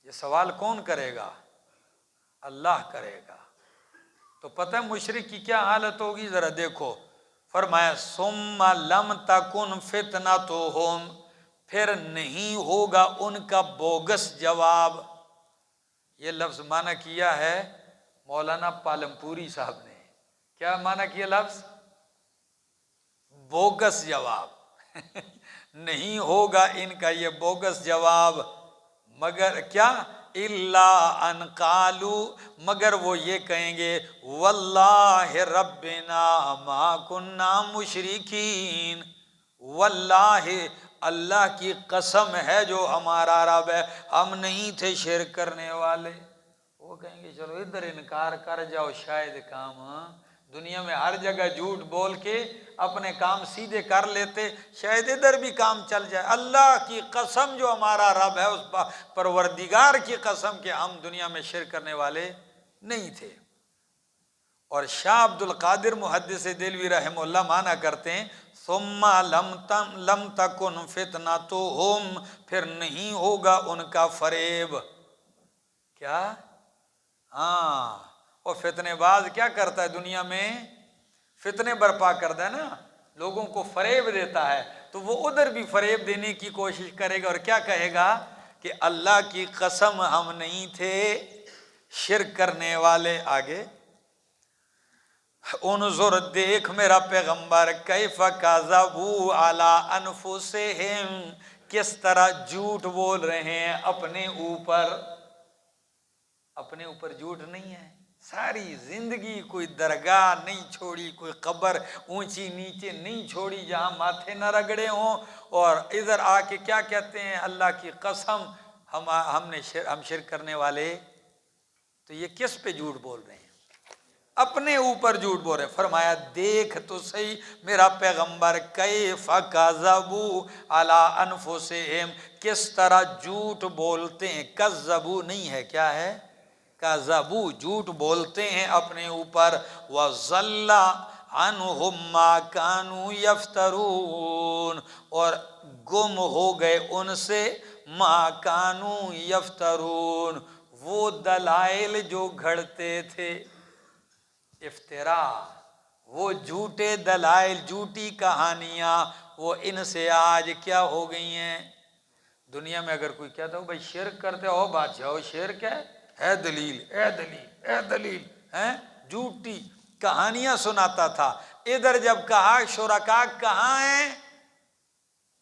یہ سوال کون کرے گا؟ اللہ کرے گا۔ تو پتہ ہے مشرک کی کیا حالت ہوگی، ذرا دیکھو، فرمایا ثم لم تکن فتنتہم، پھر نہیں ہوگا ان کا بوگس جواب۔ یہ لفظ معنی کیا ہے مولانا پالمپوری صاحب نے۔ کیا معنی کیا لفظ؟ بوگس جواب نہیں ہوگا ان کا یہ بوگس جواب، مگر کیا، الا ان قالوا، مگر وہ یہ کہیں گے واللہ ربنا ما کننا مشرکین، واللہ اللہ کی قسم ہے جو ہمارا رب ہے، ہم نہیں تھے شرک کرنے والے۔ وہ کہیں گے چلو ادھر انکار کر جاؤ، شاید کام، دنیا میں ہر جگہ جھوٹ بول کے اپنے کام سیدھے کر لیتے، شاید ادھر بھی کام چل جائے۔ اللہ کی قسم جو ہمارا رب ہے، اس پروردگار کی قسم کہ ہم دنیا میں شرک کرنے والے نہیں تھے۔ اور شاہ عبد القادر محدث دہلوی رحمہ اللہ معنی کرتے ہیں ثم لم تکن فتنتہم، پھر نہیں ہوگا ان کا فریب۔ کیا؟ ہاں، اور فتنے باز کیا کرتا ہے دنیا میں؟ فتنے برپا کرتا ہے نا، لوگوں کو فریب دیتا ہے، تو وہ ادھر بھی فریب دینے کی کوشش کرے گا، اور کیا کہے گا کہ اللہ کی قسم ہم نہیں تھے شرک کرنے والے۔ آگے انظر، دیکھ میرا پیغمبر، کیف کذبوا علی انفسہم، کس طرح جھوٹ بول رہے ہیں اپنے اوپر۔ اپنے اوپر جھوٹ نہیں ہے، ساری زندگی کوئی درگاہ نہیں چھوڑی، کوئی قبر اونچی نیچے نہیں چھوڑی جہاں ماتھے نہ رگڑے ہوں، اور ادھر آ کے کیا کہتے ہیں اللہ کی قسم ہم شرک کرنے والے۔ تو یہ کس پہ جھوٹ بول رہے ہیں؟ اپنے اوپر جھوٹ بول رہے ہیں۔ فرمایا دیکھ تو صحیح میرا پیغمبر، کیف کذبوا علی انفسہم، کس طرح جھوٹ بولتے ہیں، کذبوا نہیں ہے، کیا ہے؟ کذبوا، جھوٹ بولتے ہیں اپنے اوپر، وضل عنہم ما کانوا یفترون، اور گم ہو گئے ان سے ما کانوا یفترون، وہ دلائل جو گھڑتے تھے۔ افترا، وہ جھوٹے دلائل، جھوٹی کہانیاں، وہ ان سے آج کیا ہو گئی ہیں۔ دنیا میں اگر کوئی کہتا ہو بھائی شرک کرتے ہو بادشاہ، شرک ہے دلیل، اے دلیل، اے دلیل، جھوٹی کہانیاں سناتا تھا۔ ادھر جب کہا شرکا کہاں ہیں،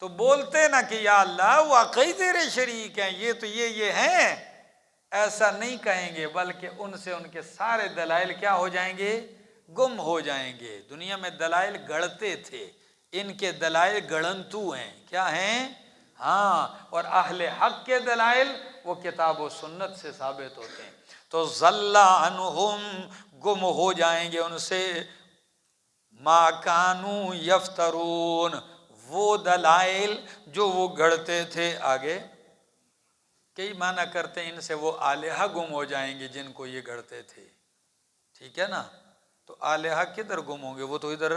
تو بولتے نا کہ یا اللہ واقعی تیرے شریک ہیں، یہ تو یہ ہیں، ایسا نہیں کہیں گے، بلکہ ان سے ان کے سارے دلائل کیا ہو جائیں گے؟ گم ہو جائیں گے۔ دنیا میں دلائل گڑھتے تھے، ان کے دلائل گڑنتو ہیں، کیا ہیں؟ ہاں، اور اہل حق کے دلائل وہ کتاب و سنت سے ثابت ہوتے ہیں۔ تو ضل عنہم، گم ہو جائیں گے ان سے، ما کانوا یفترون، وہ دلائل جو وہ گھڑتے تھے۔ آگے کئی معنی کرتے ہیں ان سے وہ آلہہ گم ہو جائیں گے جن کو یہ گھڑتے تھے، ٹھیک ہے نا؟ تو آلہہ کدھر گم ہوں گے؟ وہ تو ادھر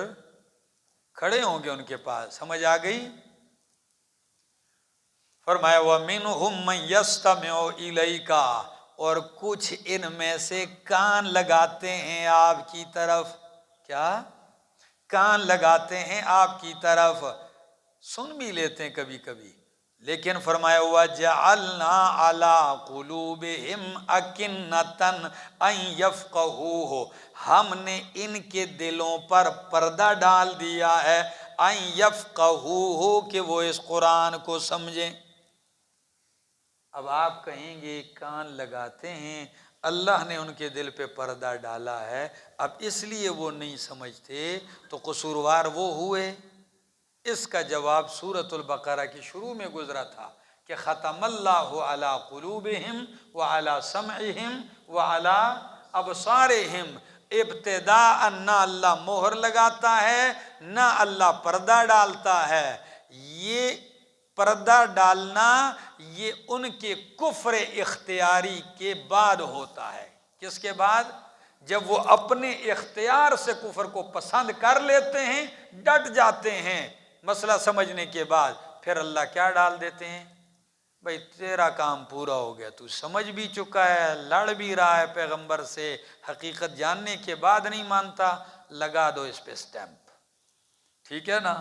کھڑے ہوں گے ان کے پاس، سمجھ آ گئی؟ فرمایا وَمِنْهُمْ مَنْ يَسْتَمِعُ إِلَيْكَ، اور کچھ ان میں سے کان لگاتے ہیں آپ کی طرف۔ کیا؟ کان لگاتے ہیں آپ کی طرف، سن بھی لیتے ہیں کبھی کبھی، لیکن فرمایا وَجَعَلْنَا عَلَىٰ قُلُوبِهِمْ أَكِنَّةً أَن يَفْقَهُوهُ، ہم نے ان کے دلوں پر پردہ ڈال دیا ہے، أَن يَفْقَهُوهُ، کہ وہ اس قرآن کو سمجھیں۔ اب آپ کہیں گے کان لگاتے ہیں، اللہ نے ان کے دل پہ پردہ ڈالا ہے، اب اس لیے وہ نہیں سمجھتے، تو قصوروار وہ ہوئے؟ اس کا جواب سورۃ البقرہ کی شروع میں گزرا تھا کہ ختم اللہ علی قلوبہم وعلی سمعہم وعلی ابصارہم، ابتداء نہ اللہ مہر لگاتا ہے نہ اللہ پردہ ڈالتا ہے۔ یہ پردہ ڈالنا یہ ان کے کفر اختیاری کے بعد ہوتا ہے۔ کس کے بعد؟ جب وہ اپنے اختیار سے کفر کو پسند کر لیتے ہیں، ڈٹ جاتے ہیں مسئلہ سمجھنے کے بعد، پھر اللہ کیا ڈال دیتے ہیں؟ بھائی تیرا کام پورا ہو گیا، تو سمجھ بھی چکا ہے، لڑ بھی رہا ہے پیغمبر سے، حقیقت جاننے کے بعد نہیں مانتا، لگا دو اس پہ اسٹیمپ، ٹھیک ہے نا۔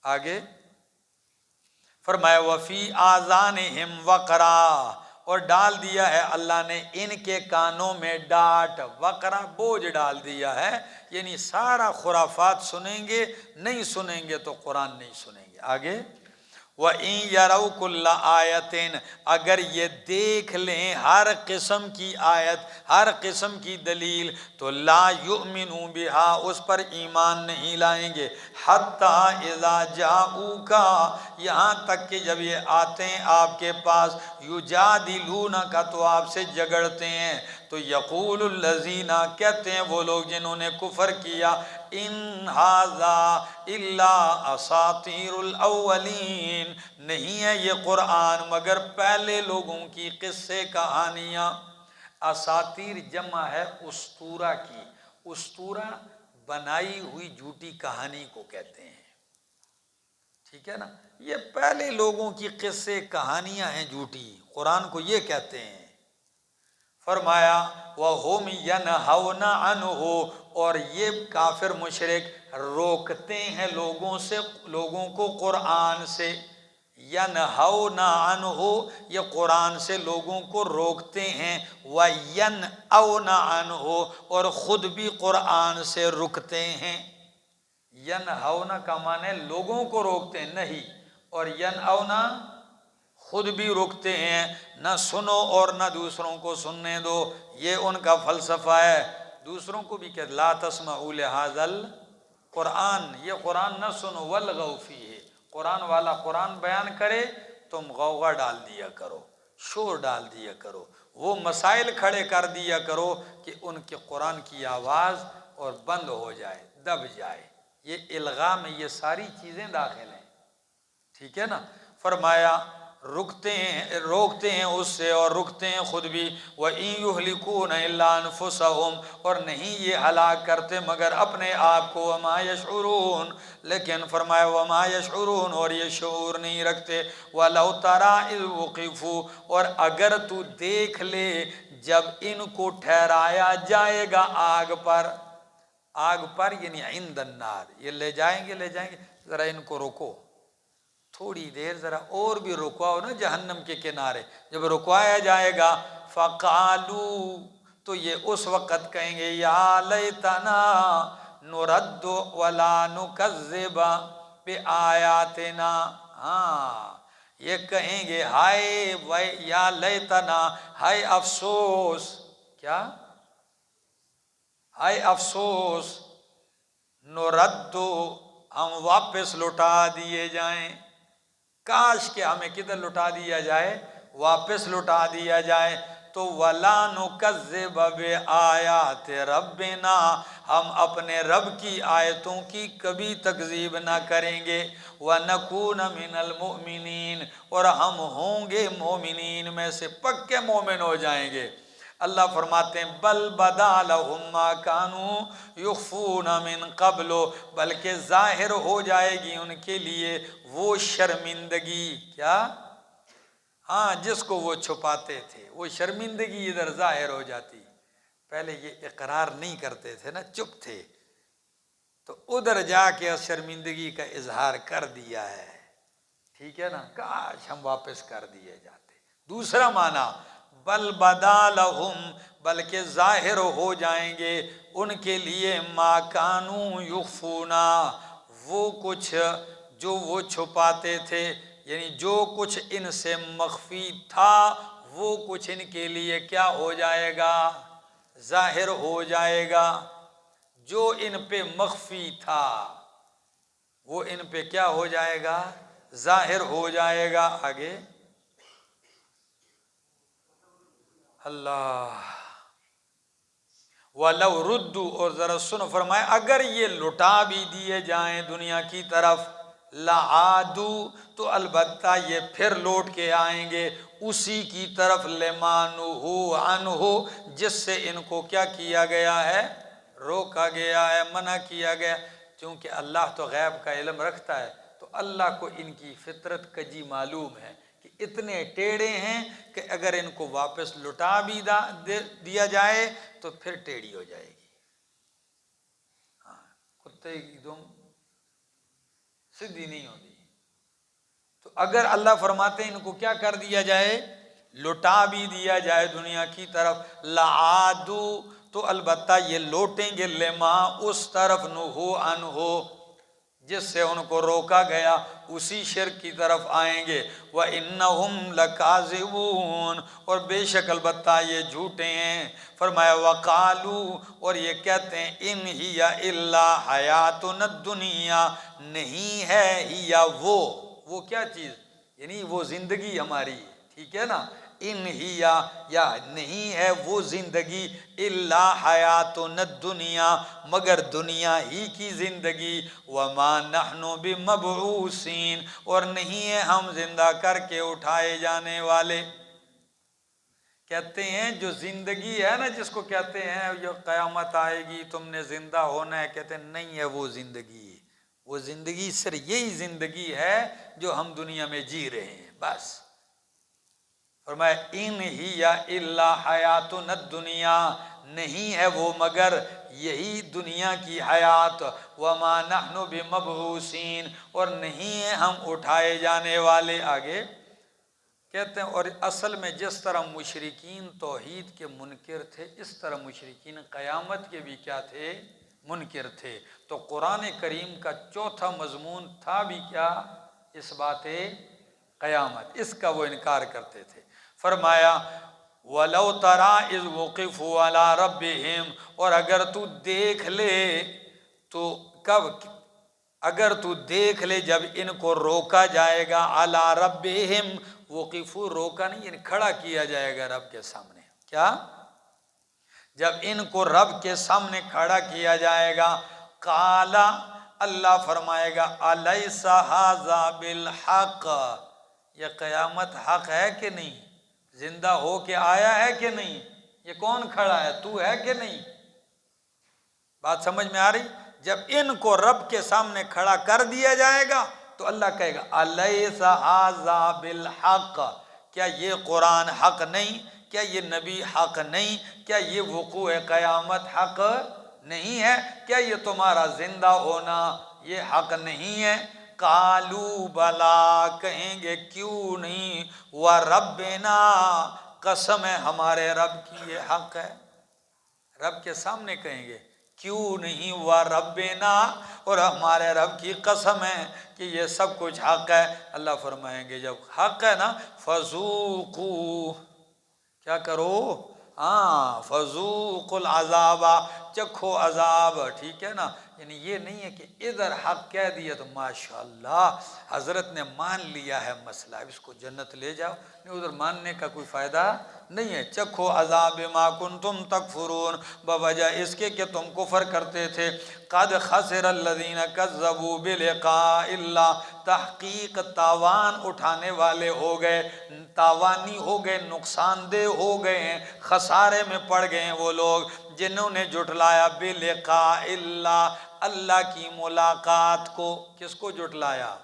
آگے فرمایا وفی آذانہم وقرا، اور ڈال دیا ہے اللہ نے ان کے کانوں میں ڈانٹ، وقرا بوجھ ڈال دیا ہے، یعنی سارا خرافات سنیں گے، نہیں سنیں گے تو قرآن نہیں سنیں گے۔ آگے وَإِن يَرَوْا كُلَّ آیَةٍ، اگر یہ دیکھ لیں ہر قسم کی آیت، ہر قسم کی دلیل، تو لا یؤمنوا بها، اس پر ایمان نہیں لائیں گے، حتی اذا جاؤوک، یہاں تک کہ جب یہ آتے ہیں آپ کے پاس، یجادلونک، تو آپ سے جھگڑتے ہیں، تو یقول الذین، کہتے ہیں وہ لوگ جنہوں نے کفر کیا، ان ھذا الا اساطیر الاولین، نہیں ہے یہ قرآن مگر پہلے لوگوں کی قصے کہانیاں۔ اساطیر جمع ہے اسطورہ کی، اسطورہ بنائی ہوئی جھوٹی کہانی کو کہتے ہیں، ٹھیک ہے نا۔ یہ پہلے لوگوں کی قصے کہانیاں ہیں جھوٹی، قرآن کو یہ کہتے ہیں۔ فرمایا وَهُمْ يَنْهَوْنَ عَنْهُ، اور یہ کافر مشرک روکتے ہیں لوگوں سے، لوگوں کو قرآن سے، يَنْهَوْنَ عَنْهُ، یہ قرآن سے لوگوں کو روکتے ہیں، وَيَنْأَوْنَ عَنْهُ، اور خود بھی قرآن سے رکتے ہیں۔ ینہونا کا معنی لوگوں کو روکتے ہیں نہیں، اور ینأونا خود بھی روکتے ہیں، نہ سنو اور نہ دوسروں کو سننے دو، یہ ان کا فلسفہ ہے۔ دوسروں کو بھی کہ لا تسمعوا لہذا القرآن، یہ قرآن نہ سنو، والغوا فیہ، قرآن والا قرآن بیان کرے تم غوغا ڈال دیا کرو، شور ڈال دیا کرو، وہ مسائل کھڑے کر دیا کرو کہ ان کے قرآن کی آواز اور بند ہو جائے، دب جائے، یہ الغاء میں یہ ساری چیزیں داخل ہیں، ٹھیک ہے نا۔ فرمایا رکتے ہیں، روکتے ہیں اس سے اور رکتے ہیں خود بھی، وَإِن يُهْلِكُونَ إِلَّا أَنفُسَهُمْ، اور نہیں یہ ہلاک کرتے مگر اپنے آپ کو، وَمَا يَشْعُرُونَ، لیکن فرمایا وَمَا يَشْعُرُونَ، اور یہ شعور نہیں رکھتے، وَلَوْ تَرَىٰ إِذْ وُقِفُوا، اور اگر تو دیکھ لے جب ان کو ٹھہرایا جائے گا آگ پر، آگ پر یعنی عند النار، یہ لے جائیں گے، لے جائیں گے، ذرا ان کو روکو تھوڑی دیر، ذرا اور بھی رکواؤ نا جہنم کے کنارے، جب رکوایا جائے گا، فقالو، تو یہ اس وقت کہیں گے، یا لیتنا نرد ولا نکذب بآیاتنا، ہاں یہ کہیں گے ہائے یا لیتنا، ہائے افسوس، کیا ہائے افسوس، نرد، ہم واپس لوٹا دیے جائیں، کاش کہ ہمیں کدھر لٹا دیا جائے، واپس لٹا دیا جائے، تو وَلَا نُكَذِّبَ بِآيَاتِ رَبِّنَا، ہم اپنے رب کی آیتوں کی کبھی تکذیب نہ کریں گے، وَنَكُونَ مِنَ الْمُؤْمِنِينَ، اور ہم ہوں گے مومنین میں سے، پکے مومن ہو جائیں گے۔ اللہ فرماتے ہیں بل بدا لہم ما کانوا یخفون من قبل، بلکہ ظاہر ہو جائے گی ان کے لیے وہ شرمندگی، کیا، ہاں جس کو وہ چھپاتے تھے، وہ شرمندگی ادھر ظاہر ہو جاتی، پہلے یہ اقرار نہیں کرتے تھے نا، چپ تھے، تو ادھر جا کے اس شرمندگی کا اظہار کر دیا ہے، ٹھیک ہے نا، کاش ہم واپس کر دیے جاتے۔ دوسرا معنی بل بدا لہم، بلکہ ظاہر ہو جائیں گے ان کے لیے، ما کانوا یخفونا، وہ کچھ جو وہ چھپاتے تھے، یعنی جو کچھ ان سے مخفی تھا وہ کچھ ان کے لیے کیا ہو جائے گا، ظاہر ہو جائے گا، جو ان پہ مخفی تھا وہ ان پہ کیا ہو جائے گا، ظاہر ہو جائے گا۔ آگے اللہ وَلَوْ رُدُّوا، اور ذرا سن فرمائے اگر یہ لٹا بھی دیے جائیں دنیا کی طرف، لَعَادُوا، تو البتہ یہ پھر لوٹ کے آئیں گے اسی کی طرف، لِمَا نُہُوا عَنْهُ، جس سے ان کو کیا کیا گیا ہے، روکا گیا ہے، منع کیا گیا، چونکہ اللہ تو غیب کا علم رکھتا ہے، تو اللہ کو ان کی فطرت کجی معلوم ہے کہ اتنے ٹیڑھے ہیں کہ اگر ان کو واپس لٹا بھی دیا جائے تو پھر ٹیڑھی ہو جائے گی. ہاں، کتے کی دم سیدھی نہیں ہوتی. تو اگر اللہ فرماتے ہیں ان کو کیا کر دیا جائے، لٹا بھی دیا جائے دنیا کی طرف، لعادو، تو البتہ یہ لوٹیں گے، لما، اس طرف، نہو عنہ، جس سے ان کو روکا گیا، اسی شرک کی طرف آئیں گے. وَإِنَّهُمْ لَكَاذِبُونَ، اور بے شک البتہ یہ جھوٹے ہیں. فرمایا وَقَالُوا، اور یہ کہتے ہیں، إِنْ هِيَ إِلَّا حَيَاتُنَا الدُّنْيَا، نہیں ہے ہی وہ کیا چیز، یعنی وہ زندگی ہماری، ٹھیک ہے نا. ان ہی یا نہیں ہے وہ زندگی، الا حیاتنا الدنیا، مگر دنیا ہی کی زندگی. وما نحن بمبعوثین، اور نہیں ہے ہم زندہ کر کے اٹھائے جانے والے. کہتے ہیں جو زندگی ہے نا، جس کو کہتے ہیں جو قیامت آئے گی تم نے زندہ ہونا ہے، کہتے ہیں نہیں ہے وہ زندگی. وہ زندگی صرف یہی زندگی ہے جو ہم دنیا میں جی رہے ہیں بس. فرمایا ان ہی یا الا حیاتنا الدنیا، نہیں ہے وہ مگر یہی دنیا کی حیات. وما نحن بمبعوثین، اور نہیں ہے ہم اٹھائے جانے والے. آگے کہتے ہیں اور اصل میں جس طرح مشرکین توحید کے منکر تھے، اس طرح مشرکین قیامت کے بھی کیا تھے، منکر تھے. تو قرآن کریم کا چوتھا مضمون تھا بھی کیا، اس بات قیامت، اس کا وہ انکار کرتے تھے. فرمایا وَلَوْ تَرَىٰ إِذْ وُقِفُوا عَلَىٰ رَبِّهِمْ، اور اگر تو دیکھ لے تو کب، اگر تو دیکھ لے جب ان کو روکا جائے گا، عَلَىٰ رَبِّهِمْ، وقفو روکا نہیں یعنی کھڑا کیا جائے گا رب کے سامنے. کیا، جب ان کو رب کے سامنے کھڑا کیا جائے گا، قالا، اللہ فرمائے گا، الیس ھذا بالحق، یہ قیامت حق ہے کہ نہیں، زندہ ہو کے آیا ہے کہ نہیں، یہ کون کھڑا ہے، تو ہے کہ نہیں. بات سمجھ میں آ رہی. جب ان کو رب کے سامنے کھڑا کر دیا جائے گا تو اللہ کہے گا الیس ھذا بالحق، کیا یہ قرآن حق نہیں، کیا یہ نبی حق نہیں، کیا یہ وقوع قیامت حق نہیں ہے، کیا یہ تمہارا زندہ ہونا یہ حق نہیں ہے. قالوا بلا، کہیں گے کیوں نہیں، وربنا، قسم ہے ہمارے رب کی یہ حق ہے. رب کے سامنے کہیں گے کیوں نہیں، وربنا، اور ہمارے رب کی قسم ہے کہ یہ سب کچھ حق ہے. اللہ فرمائیں گے جب حق ہے نا، فذوقوا، کیا کرو، ہاں، فذوقوا العذاب، چکھو عذاب. ٹھیک ہے نا، یعنی یہ نہیں ہے کہ ادھر حق کہہ دیا تو ماشاءاللہ حضرت نے مان لیا ہے مسئلہ، اب اس کو جنت لے جاؤ، نہیں، ادھر ماننے کا کوئی فائدہ نہیں ہے. چکھو عذاب ما کنتم تکفرون، بوجہ اس کے کہ تم کفر کرتے تھے. قد خسر الذین کذبوا بلقاء اللہ، تحقیق تاوان اٹھانے والے ہو گئے، تاوانی ہو گئے، نقصان دہ ہو گئے ہیں، خسارے میں پڑ گئے ہیں وہ لوگ جنہوں نے جھٹلایا بلقاء اللہ، اللہ کی ملاقات کو. کس کو جھٹلایا،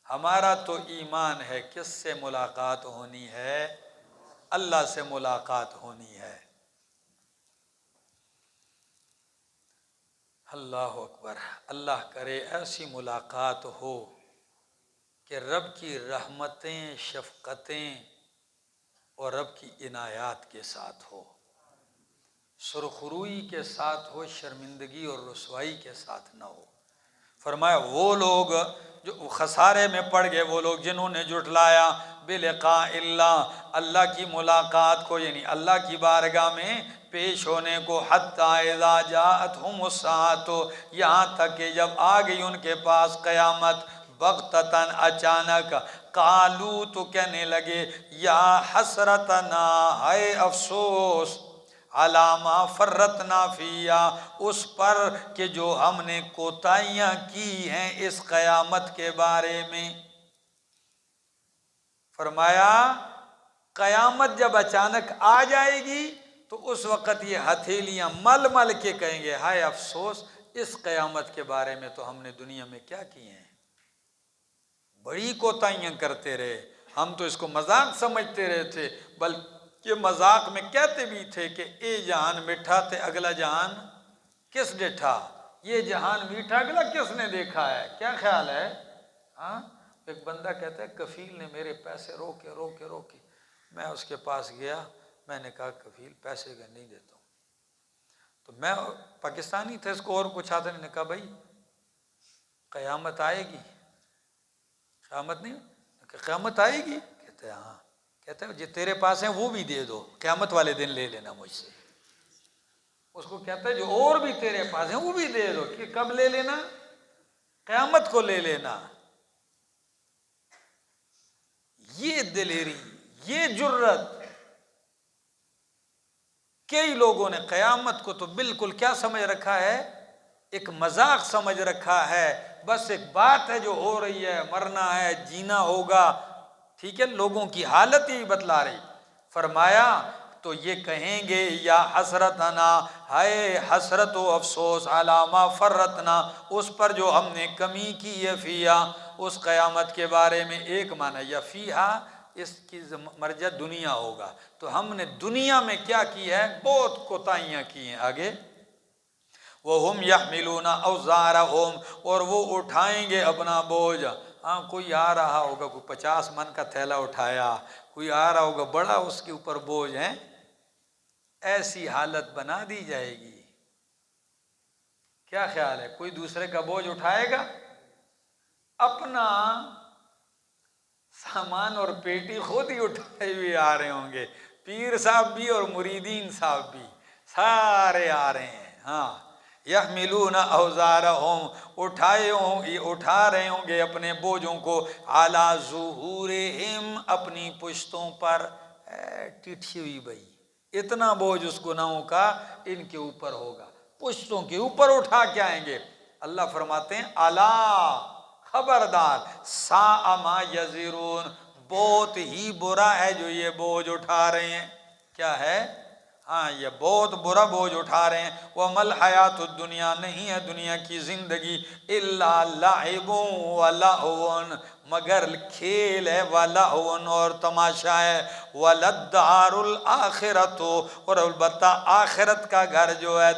ہمارا تو ایمان ہے کس سے ملاقات ہونی ہے، اللہ سے ملاقات ہونی ہے. اللہ اکبر. اللہ کرے ایسی ملاقات ہو کہ رب کی رحمتیں، شفقتیں اور رب کی عنایات کے ساتھ ہو، سرخروئی کے ساتھ ہو، شرمندگی اور رسوائی کے ساتھ نہ ہو. فرمایا وہ لوگ جو خسارے میں پڑ گئے، وہ لوگ جنہوں نے جھٹلایا بلقاء اللہ، اللہ کی ملاقات کو، یعنی اللہ کی بارگاہ میں پیش ہونے کو. حتی اذا جاءتہم الساعۃ، یہاں تک کہ جب آ گئی ان کے پاس قیامت، بغتتاً، اچانک. قالو، تو کہنے لگے، یا حسرتنا، ہائے افسوس، علی ما فرطنا فیہا، اس پر کہ جو ہم نے کوتاہیاں کی ہیں اس قیامت کے بارے میں. فرمایا قیامت جب اچانک آ جائے گی تو اس وقت یہ ہتھیلیاں مل مل کے کہیں گے، ہائے افسوس، اس قیامت کے بارے میں تو ہم نے دنیا میں کیا کیے ہیں، بڑی کوتاہیاں کرتے رہے، ہم تو اس کو مذاق سمجھتے رہے تھے، بلکہ مذاق میں کہتے بھی تھے کہ اے جہان میٹھا تے اگلا جہان کس ڈیٹھا، یہ جہان میٹھا اگلا کس نے دیکھا ہے؟ کیا خیال ہے؟ ہاں، ایک بندہ کہتا ہے کفیل نے میرے پیسے روکے، میں اس کے پاس گیا، میں نے کہا کفیل پیسے کا نہیں دیتا ہوں، تو میں پاکستانی تھا، اس کو اور کچھ آتا نہیں، نے کہا بھائی قیامت آئے گی؟ قیامت نہیں، کہ قیامت آئے گی؟ کہتے ہیں ہاں، کہتے ہیں جو تیرے پاس ہیں وہ بھی دے دو، قیامت والے دن لے لینا مجھ سے۔ اس کو کہتا ہے جو اور بھی تیرے پاس ہیں وہ بھی دے دو، کہ کب لے لینا؟ قیامت کو لے لینا۔ یہ دلیری، یہ جرت، کئی لوگوں نے قیامت کو تو بالکل کیا سمجھ رکھا ہے؟ ایک مذاق سمجھ رکھا ہے، بس ایک بات ہے جو ہو رہی ہے، مرنا ہے، جینا ہوگا، ٹھیک ہے، لوگوں کی حالت ہی بتلا رہی۔ فرمایا تو یہ کہیں گے یا حسرتنا، ہائے حسرت و افسوس، علامہ فرتنا، اس پر جو ہم نے کمی کی ہے، فیا، اس قیامت کے بارے میں۔ ایک معنی یا فیہا، اس کی مرجع دنیا ہوگا، تو ہم نے دنیا میں کیا کی ہے؟ بہت کوتاہیاں کی ہیں۔ آگے وَهُمْ يَحْمِلُونَ أَوْزَارَهُمْ، اور وہ اٹھائیں گے اپنا بوجھ۔ ہاں، کوئی آ رہا ہوگا، کوئی 50 من کا تھیلا اٹھایا، کوئی آ رہا ہوگا بڑا اس کے اوپر بوجھ ہے، ایسی حالت بنا دی جائے گی۔ کیا خیال ہے؟ کوئی دوسرے کا بوجھ اٹھائے گا؟ اپنا سامان اور پیٹی خود ہی اٹھائے ہوئے آ رہے ہوں گے، پیر صاحب بھی اور مریدین صاحب بھی، سارے آ رہے ہیں۔ ہاں، یحملون اوزارہم، اٹھا رہے ہوں گے اپنے بوجھوں کو، علی ظہورہم، اپنی پشتوں پر۔ ٹھٹھی ہوئی بھائی، اتنا بوجھ اس گناہوں کا ان کے اوپر ہوگا، پشتوں کے اوپر اٹھا کے آئیں گے۔ اللہ فرماتے ہیں الا، خبردار، ساء ما یزرون، بہت ہی برا ہے جو یہ بوجھ اٹھا رہے ہیں۔ کیا ہے؟ ہاں، یہ بہت برا بوجھ اٹھا رہے ہیں۔ وَمَا الْحَيَاةُ الدُّنْيَا، نہیں ہے دنیا کی زندگی، إِلَّا لَعِبٌ وَلَهْوٌ، مگر کھیل ہے، وَلَهْوٌ، اور تماشا ہے، وَلَلدَّارُ الْآخِرَةُ، اور البتہ آخرت کا گھر جو ہے،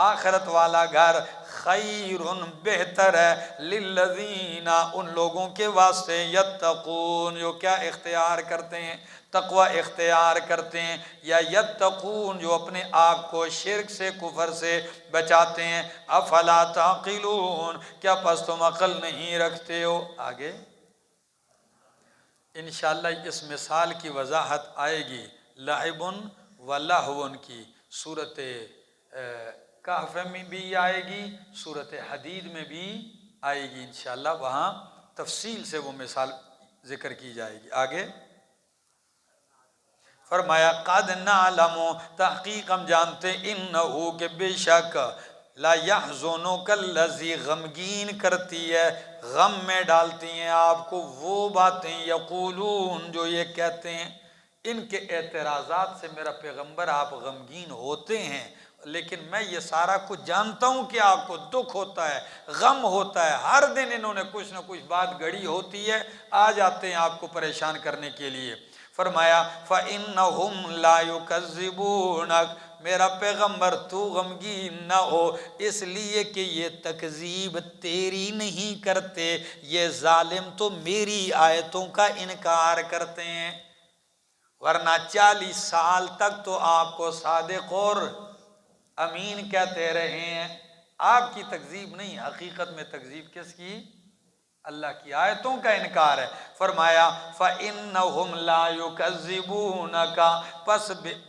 آخرت والا گھر، خیر، بہتر ہے، للذین، ان لوگوں کے واسطے، یتقون، جو کیا اختیار کرتے ہیں؟ تقوی اختیار کرتے ہیں، یا یتقون، جو اپنے آپ کو شرک سے، کفر سے بچاتے ہیں۔ افلا تعقلون، کیا پس تم عقل نہیں رکھتے ہو؟ آگے انشاءاللہ اس مثال کی وضاحت آئے گی، لعب و لہو کی، صورت کہف میں بھی آئے گی، صورت حدید میں بھی آئے گی، انشاءاللہ وہاں تفصیل سے وہ مثال ذکر کی جائے گی۔ آگے فرمایا قد نعلم، تحقیق ہم جانتے، انہو، کہ بے شک، لا یحزنک الذی، غمگین کرتی ہے، غم میں ڈالتی ہیں آپ کو وہ باتیں، یقولون، جو یہ کہتے ہیں، ان کے اعتراضات سے میرا پیغمبر آپ غمگین ہوتے ہیں، لیکن میں یہ سارا کچھ جانتا ہوں کہ آپ کو دکھ ہوتا ہے، غم ہوتا ہے، ہر دن انہوں نے کچھ نہ کچھ بات گڑی ہوتی ہے، آ جاتے ہیں آپ کو پریشان کرنے کے لیے۔ فرمایا فَإِنَّهُمْ لَا يُكَذِّبُونَكَ، میرا پیغمبر تو غمگین نہ ہو، اس لیے کہ یہ تکذیب تیری نہیں کرتے، یہ ظالم تو میری آیتوں کا انکار کرتے ہیں، ورنہ 40 سال تک تو آپ کو صادق اور امین کہتے رہے ہیں۔ آپ کی تکذیب نہیں، حقیقت میں تکذیب کس کی؟ اللہ کی آیتوں کا انکار ہے۔ فرمایا فَإِنَّهُمْ لَا يُكَذِّبُونَكَ، پس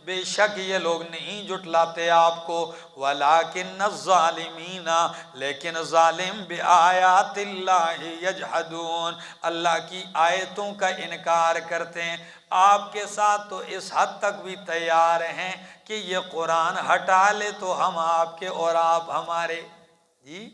بے شک یہ لوگ نہیں جھٹلاتے آپ کو، وَلَٰكِنَّ الظَّالِمِينَ، لیکن ظالم بِآیاتِ اللَّهِ يَجْحَدُونَ، اللہ کی آیتوں کا انکار کرتے ہیں۔ آپ کے ساتھ تو اس حد تک بھی تیار ہیں کہ یہ قرآن ہٹا لے تو ہم آپ کے اور آپ ہمارے، جی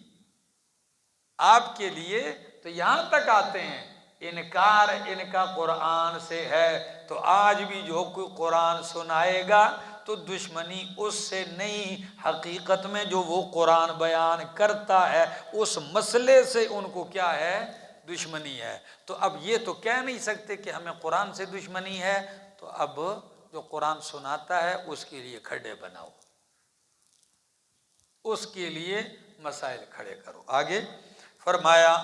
آپ کے لیے تو یہاں تک آتے ہیں، انکار ان کا قرآن سے ہے، تو آج بھی جو کوئی قرآن سنائے گا تو دشمنی اس سے نہیں، حقیقت میں جو وہ قرآن بیان کرتا ہے اس مسئلے سے ان کو کیا ہے؟ دشمنی ہے، تو اب یہ تو کہہ نہیں سکتے کہ ہمیں قرآن سے دشمنی ہے، تو اب جو قرآن سناتا ہے اس کے لیے کھڑے بناؤ، اس کے لیے مسائل کھڑے کرو۔ آگے فرمایا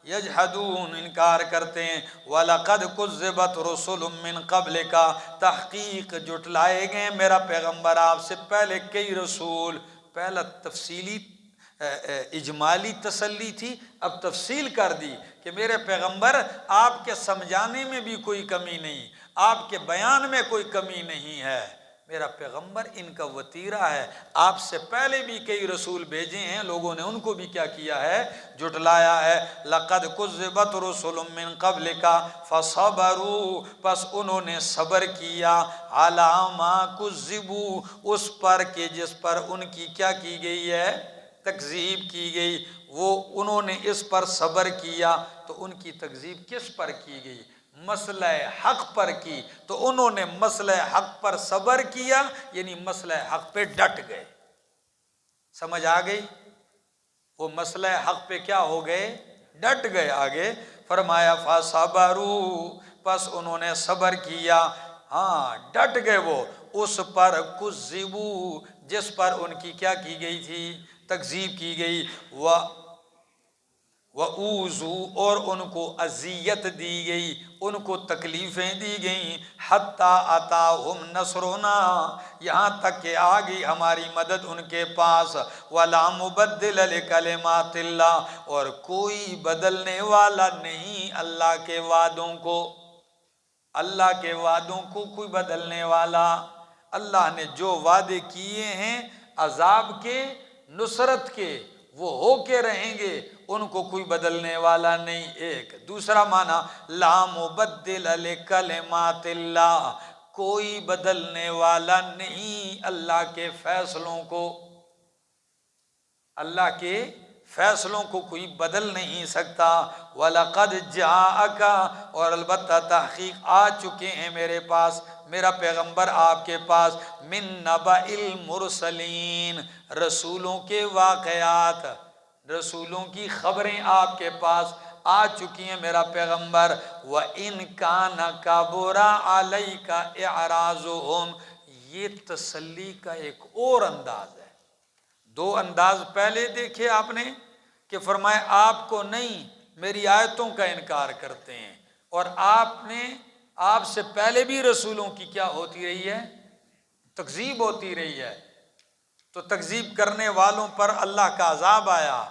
یجحدون، انکار کرتے ہیں، وَلَقَدْ كُذِّبَتْ رُسُلٌ مِّن قَبْلِكَ، تحقیق جٹلائے گئے میرا پیغمبر آپ سے پہلے کئی رسول۔ پہلا تفصیلی اجمالی تسلی تھی، اب تفصیل کر دی کہ میرے پیغمبر آپ کے سمجھانے میں بھی کوئی کمی نہیں، آپ کے بیان میں کوئی کمی نہیں ہے، میرا پیغمبر ان کا وتیرہ ہے، آپ سے پہلے بھی کئی رسول بھیجے ہیں، لوگوں نے ان کو بھی کیا کیا ہے، جھٹلایا ہے۔ لَقَدْ كُذِّبَتْ رُسُلٌ مِّن قَبْلِكَ فَصَبَرُوا، پس انہوں نے صبر کیا، عَلَىٰ مَا كُذِّبُوا، اس پر کہ جس پر ان کی کیا کی گئی ہے، تکذیب کی گئی، وہ انہوں نے اس پر صبر کیا، تو ان کی تکذیب کس پر کی گئی، مسئلہ حق پر کی، تو انہوں نے مسئلہ حق پر صبر کیا، یعنی مسئلہ حق پہ ڈٹ گئے۔ سمجھ آ گئی؟ وہ مسئلہ حق پہ کیا ہو گئے، ڈٹ گئے۔ آگے فرمایا فَصَبَرُوا، پس انہوں نے صبر کیا، ہاں ڈٹ گئے وہ اس پر، کذبوا، جس پر ان کی کیا کی گئی تھی، تکذیب کی گئی، وَأُوذُوا، اور ان کو اذیت دی گئی، ان کو تکلیفیں دی گئیں، حَتَّىٰ أَتَاهُمْ نَصْرُنَا، یہاں تک کہ آ گئی ہماری مدد ان کے پاس، وَلَا مُبَدِّلَ لِكَلِمَاتِ اللَّهِ، اور کوئی بدلنے والا نہیں اللہ کے وعدوں کو، اللہ کے وعدوں کو کوئی بدلنے والا، اللہ نے جو وعدے کیے ہیں عذاب کے، نصرت کے، وہ ہو کے رہیں گے، ان کو کوئی بدلنے والا نہیں۔ ایک دوسرا معنی لا مبدل لکلمات اللہ، کوئی بدلنے والا نہیں اللہ کے فیصلوں کو، اللہ کے فیصلوں کو کوئی بدل نہیں سکتا۔ وَلَقَدْ جَاءَكَ، اور البتہ تحقیق آ چکے ہیں میرے پاس، میرا پیغمبر آپ کے پاس، مِن نَبَإِ الْمُرْسَلِينَ، رسولوں کے واقعات، رسولوں کی خبریں آپ کے پاس آ چکی ہیں میرا پیغمبر۔ وَإِنْ كَانَ كَبُرَ عَلَيْكَ إِعْرَاضُهُمْ، یہ تسلی کا ایک اور انداز ہے۔ دو انداز پہلے دیکھے آپ نے کہ فرمایا آپ کو نہیں، میری آیتوں کا انکار کرتے ہیں، اور آپ سے پہلے بھی رسولوں کی کیا ہوتی رہی ہے، تکذیب ہوتی رہی ہے، تو تکذیب کرنے والوں پر اللہ کا عذاب آیا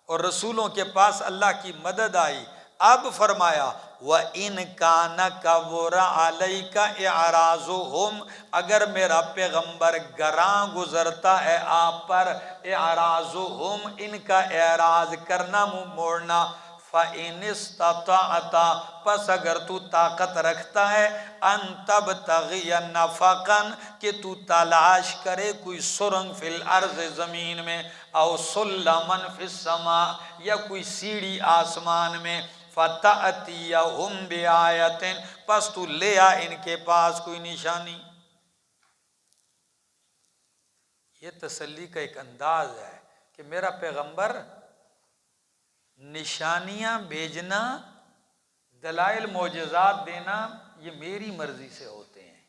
اور رسولوں کے پاس اللہ کی مدد آئی۔ اب فرمایا وَإِنْ كَانَ كَبُرَ عَلَيْكَ إِعْرَاضُهُمْ، اگر میرا پیغمبر گراں گزرتا ہے آپ پر، إِعْرَاضُهُمْ، ان کا اعراض کرنا، منہ موڑنا، فَإِنِ اسْتَطَعْتَ، پس اگر تو طاقت رکھتا ہے، أَن تَبْتَغِيَ نَفَقًا، کہ تو تلاش کرے کوئی سرنگ فی الارض، زمین میں، او سلمًا فی السماء، یا کوئی سیڑھی آسمان میں، فَتَأْتِيَهُمْ بِآیَةٍ، پس تو لے آ ان کے پاس کوئی نشانی۔ یہ تسلی کا ایک انداز ہے کہ میرا پیغمبر نشانیاں بھیجنا، دلائل معجزات دینا، یہ میری مرضی سے ہوتے ہیں۔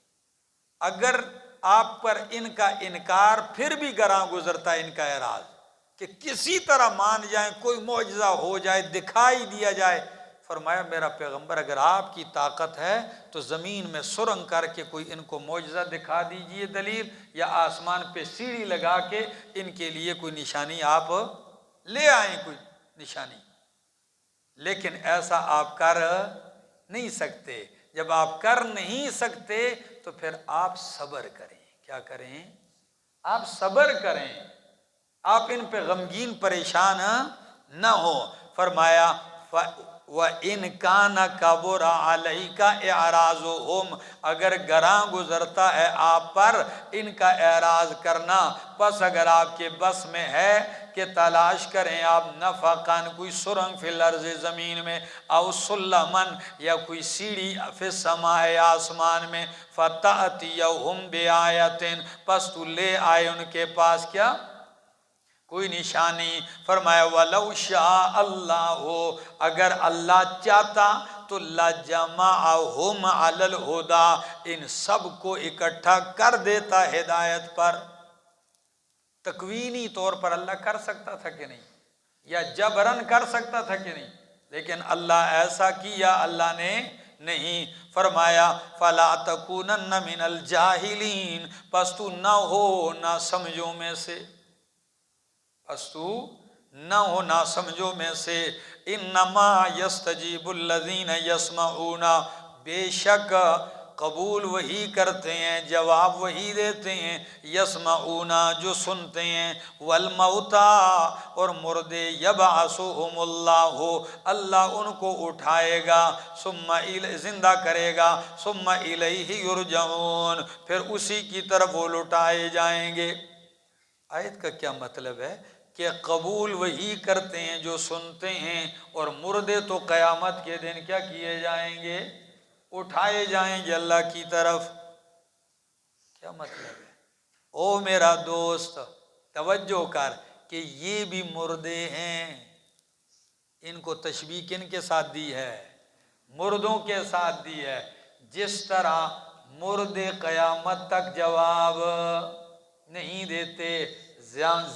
اگر آپ پر ان کا انکار پھر بھی گراں گزرتا ہے، ان کا اعراض، کہ کسی طرح مان جائیں، کوئی معجزہ ہو جائے، دکھائی دیا جائے، فرمایا میرا پیغمبر اگر آپ کی طاقت ہے تو زمین میں سرنگ کر کے کوئی ان کو معجزہ دکھا دیجئے، دلیل، یا آسمان پہ سیڑھی لگا کے ان کے لیے کوئی نشانی آپ لے آئیں، کوئی نشانی۔ لیکن ایسا آپ کر نہیں سکتے۔ جب آپ کر نہیں سکتے تو پھر آپ صبر کریں۔ کیا کریں؟ آپ صبر کریں، آپ ان پہ غمگین پریشان نہ ہو۔ فرمایا وَإِنْ كَانَ كَبُرَ عَلَيْكَ إِعْرَاضُهُمْ، اگر گراں گزرتا ہے آپ پر ان کا اعراض کرنا، پس اگر آپ کے بس میں ہے کہ تلاش کریں آپ نفقاً، کوئی سرنگ فی الارض، زمین میں، او سلمًا، یا کوئی سیڑھی فی السماء، آسمان میں، فَتَأْتِيَهُمْ بِآیَةٍ، پس تو لے آئے ان کے پاس کیا، کوئی نشانی۔ فرمایا وَلَوْ شَاءَ اللَّهُ، اگر اللہ چاہتا تو لَجَمَعَهُمْ عَلَى الْهُدَى، ان سب کو اکٹھا کر دیتا ہدایت پر۔ تکوینی طور پر اللہ کر سکتا تھا کہ نہیں، یا جبرن کر سکتا تھا کہ نہیں، لیکن اللہ ایسا کیا اللہ نے نہیں۔ فرمایا فَلَا تَكُونَنَّ مِنَ الْجَاهِلِينَ، پس تو نہ ہو نہ سمجھوں میں سے، پس تو نہ ہو نہ سمجھوں میں سے۔ انما یستجیب الذین یسمعون، بے شک قبول وہی کرتے ہیں، جواب وہی دیتے ہیں، یسمعون جو سنتے ہیں، والموتا اور مردے، یبعثہم اللہ اللہ ان کو اٹھائے گا، ثم زندہ کرے گا، ثم الیہ یرجعون پھر اسی کی طرف وہ لوٹائے جائیں گے۔ آیت کا کیا مطلب ہے کہ قبول وہی کرتے ہیں جو سنتے ہیں، اور مردے تو قیامت کے دن کیا کیے جائیں گے، اٹھائے جائیں گے اللہ کی طرف۔ کیا مطلب ہے؟ او میرا دوست توجہ کر کہ یہ بھی مردے ہیں، ان کو تشبیہ کن کے ساتھ دی ہے؟ مردوں کے ساتھ دی ہے۔ جس طرح مردے قیامت تک جواب نہیں دیتے،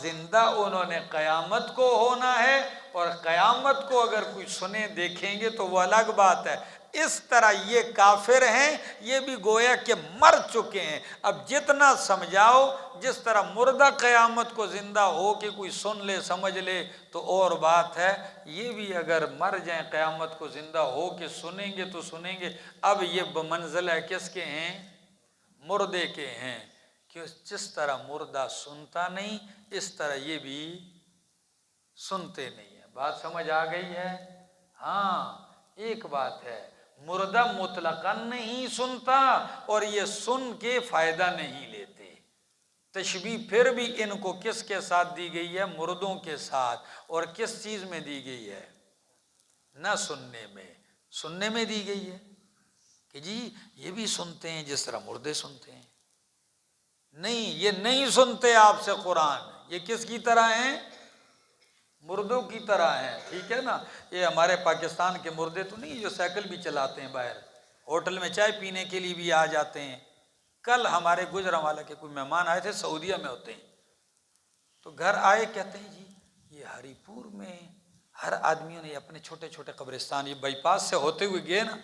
زندہ انہوں نے قیامت کو ہونا ہے، اور قیامت کو اگر کوئی سنے دیکھیں گے تو وہ الگ بات ہے۔ اس طرح یہ کافر ہیں، یہ بھی گویا کہ مر چکے ہیں۔ اب جتنا سمجھاؤ، جس طرح مردہ قیامت کو زندہ ہو کہ کوئی سن لے سمجھ لے تو اور بات ہے، یہ بھی اگر مر جائیں قیامت کو زندہ ہو کہ سنیں گے تو سنیں گے۔ اب یہ بمنزلہ کس کے ہیں؟ مردے کے ہیں، کہ جس طرح مردہ سنتا نہیں اس طرح یہ بھی سنتے نہیں ہیں۔ بات سمجھ آ گئی ہے؟ ہاں ایک بات ہے، مردہ مطلقاً نہیں سنتا اور یہ سن کے فائدہ نہیں لیتے۔ تشبیہ پھر بھی ان کو کس کے ساتھ دی گئی ہے؟ مردوں کے ساتھ۔ اور کس چیز میں دی گئی ہے؟ نہ سننے میں، سننے میں دی گئی ہے کہ جی یہ بھی سنتے ہیں جس طرح مردے سنتے ہیں۔ نہیں، یہ نہیں سنتے آپ سے قرآن، یہ کس کی طرح ہیں؟ مردوں کی طرح ہیں، ٹھیک ہے نا۔ یہ ہمارے پاکستان کے مردے تو نہیں جو سائیکل بھی چلاتے ہیں، باہر ہوٹل میں چائے پینے کے لیے بھی آ جاتے ہیں۔ کل ہمارے گجرانوالہ کے کوئی مہمان آئے تھے، سعودیہ میں ہوتے ہیں، تو گھر آئے کہتے ہیں جی یہ ہری پور میں ہر آدمیوں نے اپنے چھوٹے چھوٹے قبرستان، یہ بائی پاس سے ہوتے ہوئے گئے نا،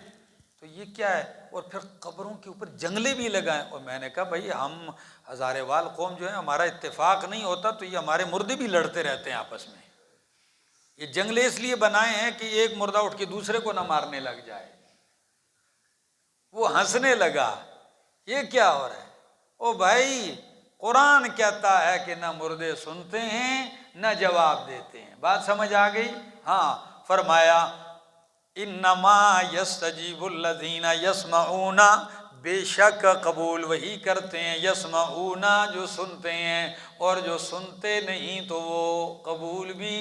تو یہ کیا ہے، اور پھر قبروں کے اوپر جنگلے بھی لگائیں۔ اور میں نے کہا بھائی ہم ہزارے وال قوم جو ہے، ہمارا اتفاق نہیں ہوتا تو یہ ہمارے مردے بھی لڑتے رہتے ہیں آپس میں۔ یہ جنگلے اس لیے بنائے ہیں کہ ایک مردہ اٹھ کے دوسرے کو نہ مارنے لگ جائے۔ وہ ہنسنے لگا، یہ کیا ہو رہا ہے؟ او بھائی قرآن کہتا ہے کہ نہ مردے سنتے ہیں نہ جواب دیتے ہیں۔ بات سمجھ آ گئی؟ ہاں، فرمایا انما یستجیب الذین یسمعون، بے شک قبول وہی کرتے ہیں، یسمعون جو سنتے ہیں، اور جو سنتے نہیں تو وہ قبول بھی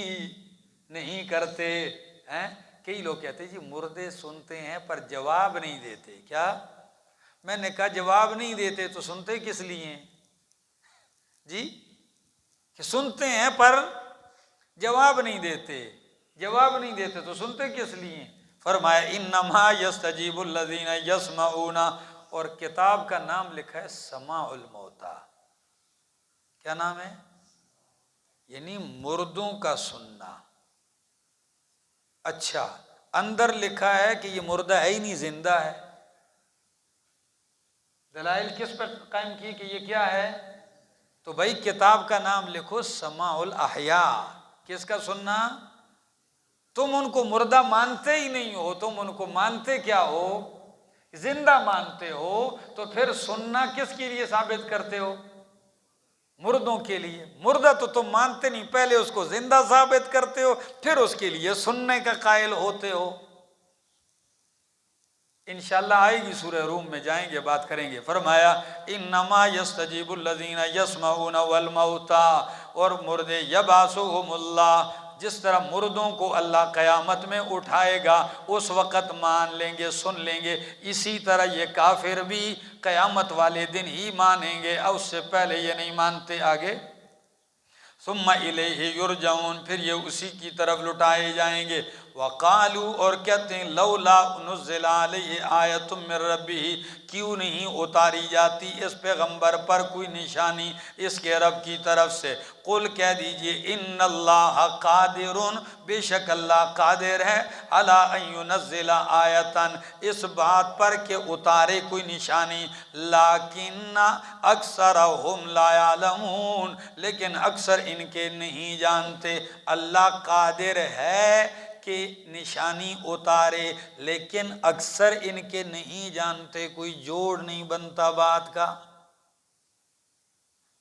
نہیں کرتے ہیں۔ کئی لوگ کہتے ہیں جی مردے سنتے ہیں پر جواب نہیں دیتے۔ کیا؟ میں نے کہا جواب نہیں دیتے تو سنتے کس لیے ہیں جی؟ کہ سنتے ہیں پر جواب نہیں دیتے، جواب نہیں دیتے تو سنتے کس لیے؟ فرمایا انما یستجیب الذین یسمعون، اور کتاب کا نام لکھا ہے سماع الموتیٰ۔ کیا نام ہے؟ یعنی مردوں کا سننا۔ اچھا، اندر لکھا ہے کہ یہ مردہ ہے ہی نہیں، زندہ ہے۔ دلائل کس پر قائم کی کہ یہ کیا ہے؟ تو بھائی کتاب کا نام لکھو سماع الاحیاء۔ کس کا سننا؟ تم ان کو مردہ مانتے ہی نہیں ہو، تم ان کو مانتے کیا ہو؟ زندہ مانتے ہو، تو پھر سننا کس کے لیے ثابت کرتے ہو؟ مردوں کے لیے۔ مردہ تو تم مانتے نہیں، پہلے اس کو زندہ ثابت کرتے ہو، پھر اس کے لیے سننے کا قائل ہوتے ہو۔ انشاءاللہ آئے گی سورہ روم میں، جائیں گے بات کریں گے۔ فرمایا انما یستجیب الذین یسمعون والموتیٰ، اور مردے یبعثہم اللہ، جس طرح مردوں کو اللہ قیامت میں اٹھائے گا اس وقت مان لیں گے، سن لیں گے، اسی طرح یہ کافر بھی قیامت والے دن ہی مانیں گے، اور اس سے پہلے یہ نہیں مانتے۔ آگے ثم الیہ یرجعون، پھر یہ اسی کی طرف لٹائے جائیں گے۔ وقالو، اور کہتے ہیں لولا نزل علیہ آیۃ من ربہ، کیوں نہیں اتاری جاتی اس پیغمبر پر کوئی نشانی اس کے رب کی طرف سے۔ قل، کہہ دیجئے ان اللہ قادر، بے شک اللہ قادر ہے، علی ان ینزل آیتن، اس بات پر کہ اتارے کوئی نشانی، لیکن اکثرہم لا یعلمون، لیکن اکثر ان کے نہیں جانتے۔ اللہ قادر ہے کہ نشانی اتارے، لیکن اکثر ان کے نہیں جانتے، کوئی جوڑ نہیں بنتا بات کا۔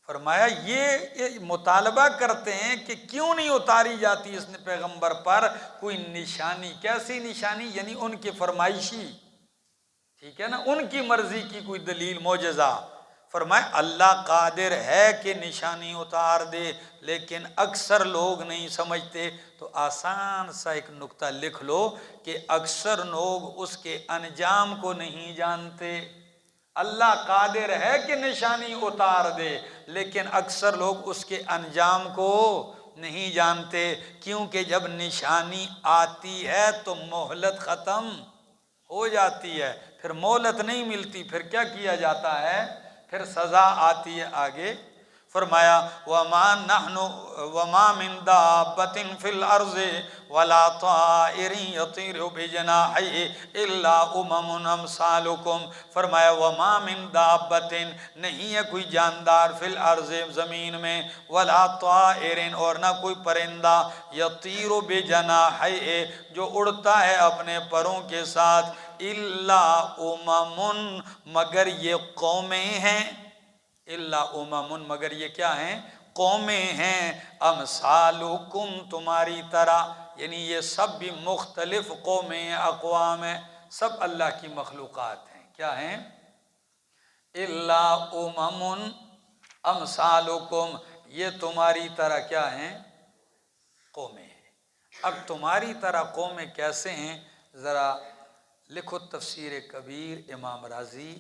فرمایا یہ مطالبہ کرتے ہیں کہ کیوں نہیں اتاری جاتی اس پیغمبر پر کوئی نشانی۔ کیسی نشانی؟ یعنی ان کی فرمائشی، ٹھیک ہے نا، ان کی مرضی کی کوئی دلیل، معجزہ۔ فرمایا اللہ قادر ہے کہ نشانی اتار دے، لیکن اکثر لوگ نہیں سمجھتے۔ تو آسان سا ایک نقطہ لکھ لو کہ اکثر لوگ اس کے انجام کو نہیں جانتے۔ اللہ قادر ہے کہ نشانی اتار دے، لیکن اکثر لوگ اس کے انجام کو نہیں جانتے، کیونکہ جب نشانی آتی ہے تو مہلت ختم ہو جاتی ہے، پھر مہلت نہیں ملتی، پھر کیا کیا جاتا ہے؟ پھر سزا آتی ہے آگے۔ فرمایا وما من دابۃ فی الارض ولا طائر یطیر بجناحیہ الا امم امثالکم۔ فرمایا وما من دابۃ، نہیں ہے کوئی جاندار، فی الارض، زمین میں، ولا طائر، اور نہ کوئی پرندہ، یطیر بجناحیہ، جو اڑتا ہے اپنے پروں کے ساتھ، الا امم، مگر یہ قومیں ہیں، الا امم، مگر یہ کیا ہیں؟ قومیں ہیں، امثالکم، تمہاری طرح، یعنی یہ سب بھی مختلف قومیں ہیں، اقوام ہیں، سب اللہ کی مخلوقات ہیں۔ کیا ہیں؟ الا امم امثالکم، یہ تمہاری طرح کیا ہیں؟ قومیں ہیں۔ اب تمہاری طرح قومیں کیسے ہیں؟ ذرا لکھو تفسیر کبیر امام رازی،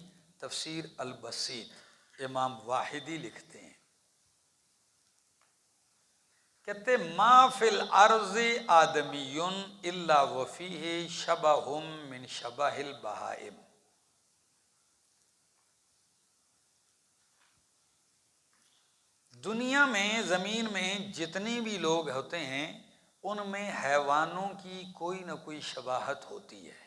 تفسیر البسیط امام واحدی لکھتے ہیں، کہتے ما فی الارض آدمی الا وفیہ شبہ من شبہ البہائم۔ دنیا میں، زمین میں جتنے بھی لوگ ہوتے ہیں ان میں حیوانوں کی کوئی نہ کوئی شباہت ہوتی ہے۔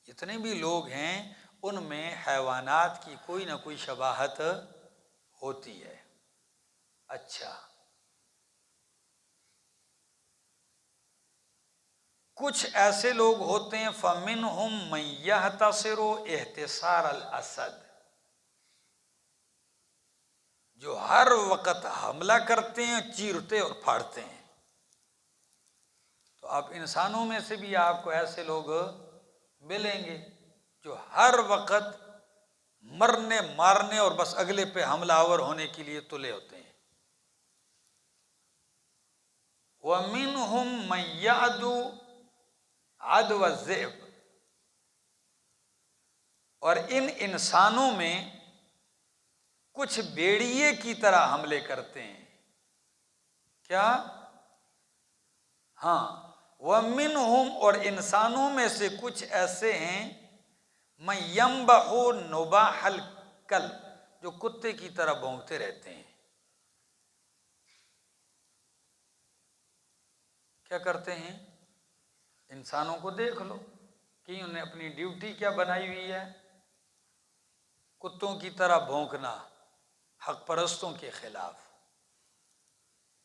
جتنے بھی لوگ ہیں ان میں حیوانات کی کوئی نہ کوئی شباہت ہوتی ہے۔ اچھا، کچھ ایسے لوگ ہوتے ہیں فَمِنْهُمْ مَنْ يَحْتَصِرُ احتسار الاسد، جو ہر وقت حملہ کرتے ہیں، چیرتے اور پھاڑتے ہیں۔ تو اب انسانوں میں سے بھی آپ کو ایسے لوگ ملیں گے جو ہر وقت مرنے مارنے اور بس اگلے پہ حملہ آور ہونے کے لیے تلے ہوتے ہیں۔ وَمِنْهُمْ مَنْ يَعْدُو عَدْوَ الذِّئْبِ، اور ان انسانوں میں کچھ بھیڑیے کی طرح حملے کرتے ہیں۔ کیا؟ ہاں، وَمِنْهُمْ، اور انسانوں میں سے کچھ ایسے ہیں مَنْ يَنْبَحُ نُبَاحَ الْكَلْبِ، جو کتے کی طرح بھونکتے رہتے ہیں۔ کیا کرتے ہیں؟ انسانوں کو دیکھ لو کہ انہوں نے اپنی ڈیوٹی کیا بنائی ہوئی ہے، کتوں کی طرح بھونکنا، حق پرستوں کے خلاف،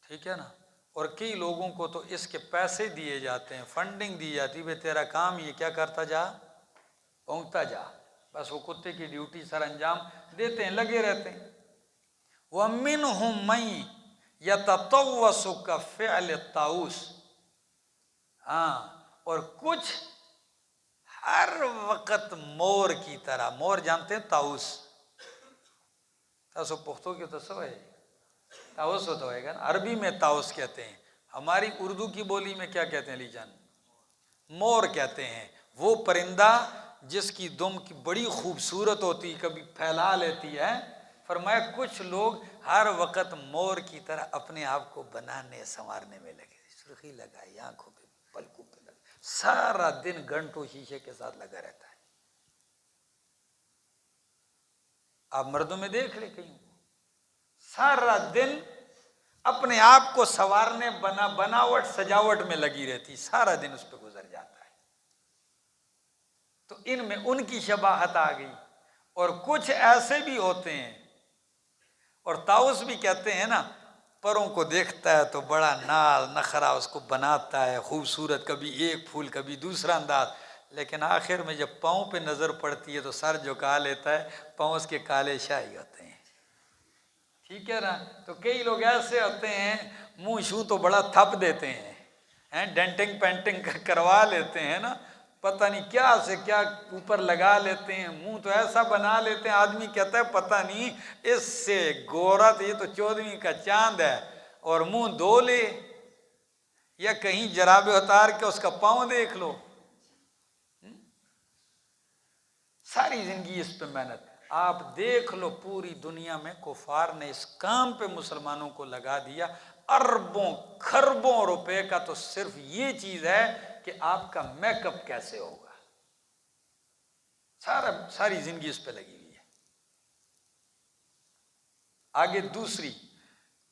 ٹھیک ہے نا۔ اور کئی لوگوں کو تو اس کے پیسے دیے جاتے ہیں، فنڈنگ دی جاتی ہے، تیرا کام یہ کیا کرتا جا، بھونکتا جا، بس وہ کتے کی ڈیوٹی سر انجام دیتے ہیں، لگے رہتے ہیں۔ وَمِنْهُمْ مَنْ يَتَطَوَّسُ كَفِعْلِ الطَّاوُوسِ، ہاں، اور کچھ ہر وقت مور کی طرح، مور جانتے ہیں طاؤس، تاسو پختو کی تو سب ہے، طاؤس ہوتا ہوئے گا نا، عربی میں طاؤس کہتے ہیں، ہماری اردو کی بولی میں کیا کہتے ہیں علی جان؟ مور کہتے ہیں۔ وہ پرندہ جس کی دم کی بڑی خوبصورت ہوتی، کبھی پھیلا لیتی ہے۔ فرمایا کچھ لوگ ہر وقت مور کی طرح اپنے آپ کو بنانے سنوارنے میں لگے، سرخی لگائی، آنکھوں پہ، پلکوں پہ لگا، سارا دن گھنٹوں شیشے کے ساتھ لگا رہتا ہے۔ آپ مردوں میں دیکھ لیں کہیں، سارا دن اپنے آپ کو سنوارنے، بناوٹ سجاوٹ میں لگی رہتی، سارا دن اس پہ گزر جاتا ہے۔ تو ان میں ان کی شباہت آ گئی۔ اور کچھ ایسے بھی ہوتے ہیں، اور طاؤس بھی کہتے ہیں نا، پروں کو دیکھتا ہے تو بڑا ناز نخرا اس کو بناتا ہے خوبصورت، کبھی ایک پھول کبھی دوسرا انداز، لیکن آخر میں جب پاؤں پہ نظر پڑتی ہے تو سر جھکا لیتا ہے، پاؤں اس کے کالے شاہی ہوتے ہیں، ٹھیک ہے نا۔ تو کئی لوگ ایسے ہوتے ہیں، منہ شو تو بڑا تھپ دیتے ہیں، ڈینٹنگ پینٹنگ کروا لیتے ہیں نا، پتہ نہیں کیا سے کیا اوپر لگا لیتے ہیں، منہ تو ایسا بنا لیتے ہیں، آدمی کہتا ہے پتہ نہیں اس سے گورا تو یہ تو 14ویں کا چاند ہے، اور منہ دھو لے یا کہیں جرابے اتار کے اس کا پاؤں دیکھ لو، ساری زندگی اس پہ محنت۔ آپ دیکھ لو پوری دنیا میں کفار نے اس کام پہ مسلمانوں کو لگا دیا، اربوں خربوں روپے کا، تو صرف یہ چیز ہے کہ آپ کا میک اپ کیسے ہوگا، ساری زندگی اس پہ لگی ہوئی ہے۔ آگے دوسری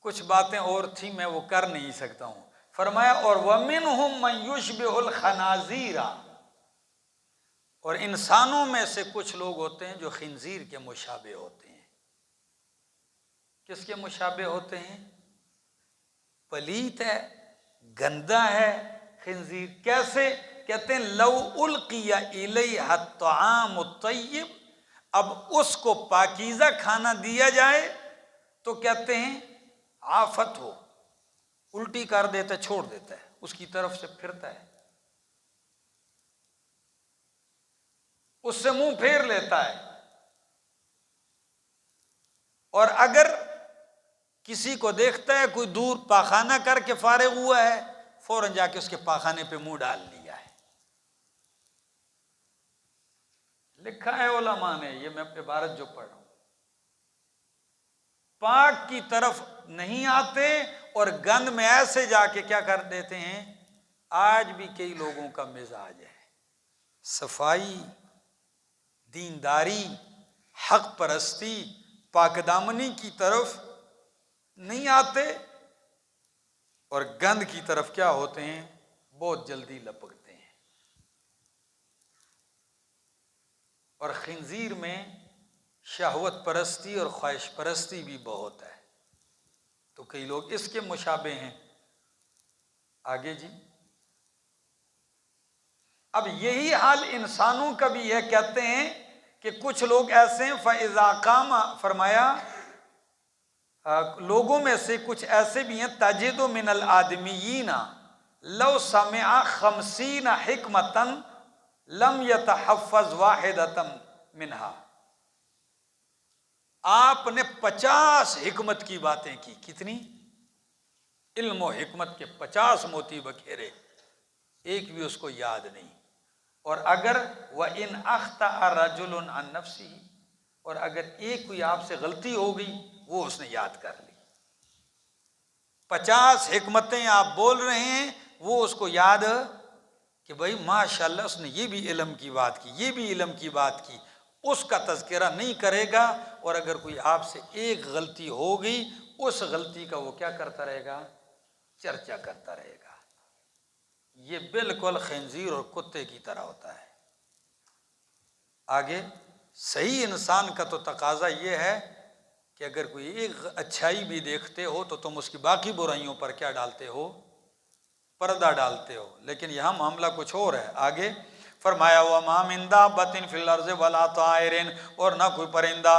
کچھ باتیں اور تھیں، میں وہ کر نہیں سکتا ہوں۔ فرمایا اور وَمِنْهُمْ مَنْ يُشْبِهُ الْخَنَازِيرَ، اور انسانوں میں سے کچھ لوگ ہوتے ہیں جو خنزیر کے مشابہ ہوتے ہیں۔ کس کے مشابہ ہوتے ہیں؟ پلیت ہے، گندا ہے خنزیر۔ کیسے؟ کہتے ہیں لو القی الیہ الطعام الطیب، اب اس کو پاکیزہ کھانا دیا جائے تو کہتے ہیں آفت ہو، الٹی کر دیتا ہے، چھوڑ دیتا ہے، اس کی طرف سے پھرتا ہے، اس سے منہ پھیر لیتا ہے۔ اور اگر کسی کو دیکھتا ہے کوئی دور پاخانہ کر کے فارغ ہوا ہے، فوراً جا کے اس کے پاخانے پہ منہ ڈال لیا ہے۔ لکھا ہے علماء نے، یہ میں عبارت جو پڑھ رہا ہوں، پاک کی طرف نہیں آتے اور گند میں ایسے جا کے کیا کر دیتے ہیں۔ آج بھی کئی لوگوں کا مزاج ہے، صفائی، دینداری، حق پرستی، پاک دامنی کی طرف نہیں آتے، اور گند کی طرف کیا ہوتے ہیں، بہت جلدی لپکتے ہیں۔ اور خنزیر میں شہوت پرستی اور خواہش پرستی بھی بہت ہے، تو کئی لوگ اس کے مشابہ ہیں۔ آگے جی، اب یہی حال انسانوں کا بھی ہے، کہتے ہیں کہ کچھ لوگ ایسے ہیں فَإِذَا قَامَ، فرمایا لوگوں میں سے کچھ ایسے بھی ہیں تَجِدُ مِنَ الْآدْمِيِّينَ لَوْ سَمِعَ 50 حِکْمَةً لَمْ يَتَحَفَّظْ وَاحِدَةً مِنْهَا، آپ نے 50 حکمت کی باتیں کی، کتنی؟ علم و حکمت کے 50 موتی بکھیرے، ایک بھی اس کو یاد نہیں۔ اور اگر وَإِنْ أَخْطَأَ رَجُلٌ عَنْ نَفْسِهِ، اور اگر ایک کوئی آپ سے غلطی ہو گئی وہ اس نے یاد کر لی، 50 حکمتیں آپ بول رہے ہیں، وہ اس کو یاد کہ بھائی ماشاءاللہ اس نے یہ بھی علم کی بات کی، یہ بھی علم کی بات کی، اس کا تذکرہ نہیں کرے گا۔ اور اگر کوئی آپ سے ایک غلطی ہو گئی، اس غلطی کا وہ کیا کرتا رہے گا، چرچا کرتا رہے گا۔ یہ بالکل خنزیر اور کتے کی طرح ہوتا ہے۔ آگے صحیح انسان کا تو تقاضا یہ ہے کہ اگر کوئی ایک اچھائی بھی دیکھتے ہو تو تم اس کی باقی برائیوں پر کیا ڈالتے ہو، پردہ ڈالتے ہو، لیکن یہاں معاملہ کچھ اور ہے۔ آگے فرمایا وَمَا مِن دَابَّةٍ فِي الْأَرْضِ وَلَا طَائِرٍ، اور نہ کوئی پرندہ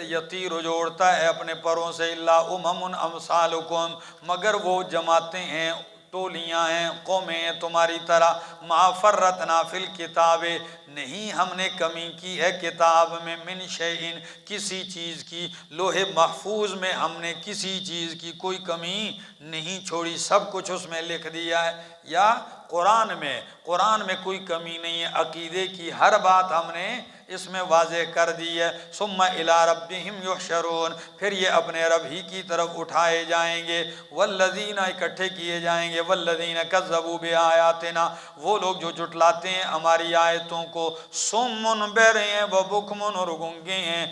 یطیر جو اڑتا ہے اپنے پروں سے، إِلَّا أُمَمٌ أَمْثَالُكُمْ، مگر وہ جماعتیں ہیں، ٹولیاں ہیں، قومیں ہیں تمہاری طرح۔ مَا فَرَّطْنَا فِي الْكِتَابِ، نہیں ہم نے کمی کی ہے کتاب میں، من شیء، کسی چیز کی، لوح محفوظ میں ہم نے کسی چیز کی کوئی کمی نہیں چھوڑی، سب کچھ اس میں لکھ دیا ہے۔ یا قرآن میں کوئی کمی نہیں ہے، عقیدے کی ہر بات ہم نے اس میں واضح کر دی ہے۔ ثم الی ربہم یحشرون، پھر یہ اپنے رب ہی کی طرف اٹھائے جائیں گے۔ والذین، اکٹھے کیے جائیں گے، والذین کذبوا بآیاتنا، وہ لوگ جو جھٹلاتے ہیں ہماری آیتوں کو، صم بہرے ہیں و بکم اور گنگے ہیں،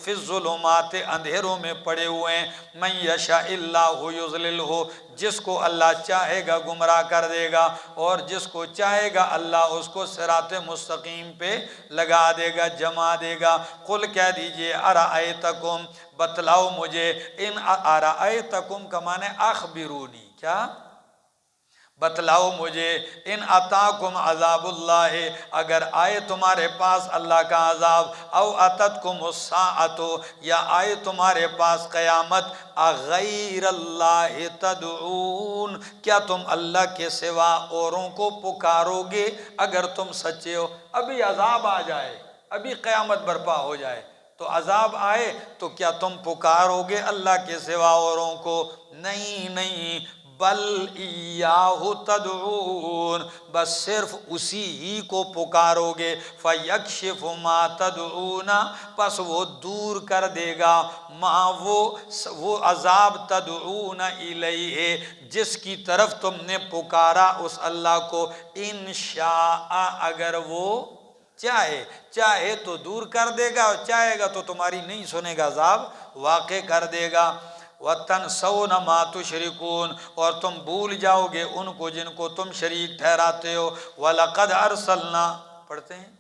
فی الظلمات، اندھیروں میں پڑے ہوئے ہیں، من یشاء اللہ یضللہ، جس کو اللہ چاہے گا گمراہ کر دے گا، اور جس کو چاہے گا اللہ اس کو صراط مستقیم پہ لگا دے گا، جما دے گا۔ قل کہہ دیجئے ارائیتکم، بتلاؤ مجھے، ان ارائیتکم کا معنی اخبرونی، کیا؟ بتلاؤ مجھے، ان اتاکم عذاب اللہ، اگر آئے تمہارے پاس اللہ کا عذاب، او اتتکم الساعۃ، یا آئے تمہارے پاس قیامت، اغیر اللہ تدعون، کیا تم اللہ کے سوا اوروں کو پکارو گے اگر تم سچے ہو؟ ابھی عذاب آ جائے، ابھی قیامت برپا ہو جائے تو عذاب آئے تو کیا تم پکارو گے اللہ کے سوا اوروں کو؟ نہیں نہیں، بل ایاہ تدعون، بس صرف اسی ہی کو پکارو گے، فیکشف ما تدعون، پس وہ دور کر دے گا، ما وہ عذاب تدعون الیہ، جس کی طرف تم نے پکارا اس اللہ کو، انشاء، اگر وہ چاہے تو دور کر دے گا، اور چاہے گا تو تمہاری نہیں سنے گا عذاب واقع کر دے گا۔ وَتَنْسَوْنَ مَا تُشْرِكُونَ، اور تم بھول جاؤ گے ان کو جن کو تم شریک ٹھہراتے ہو۔ وَلَقَدْ أَرْسَلْنَا، پڑھتے ہیں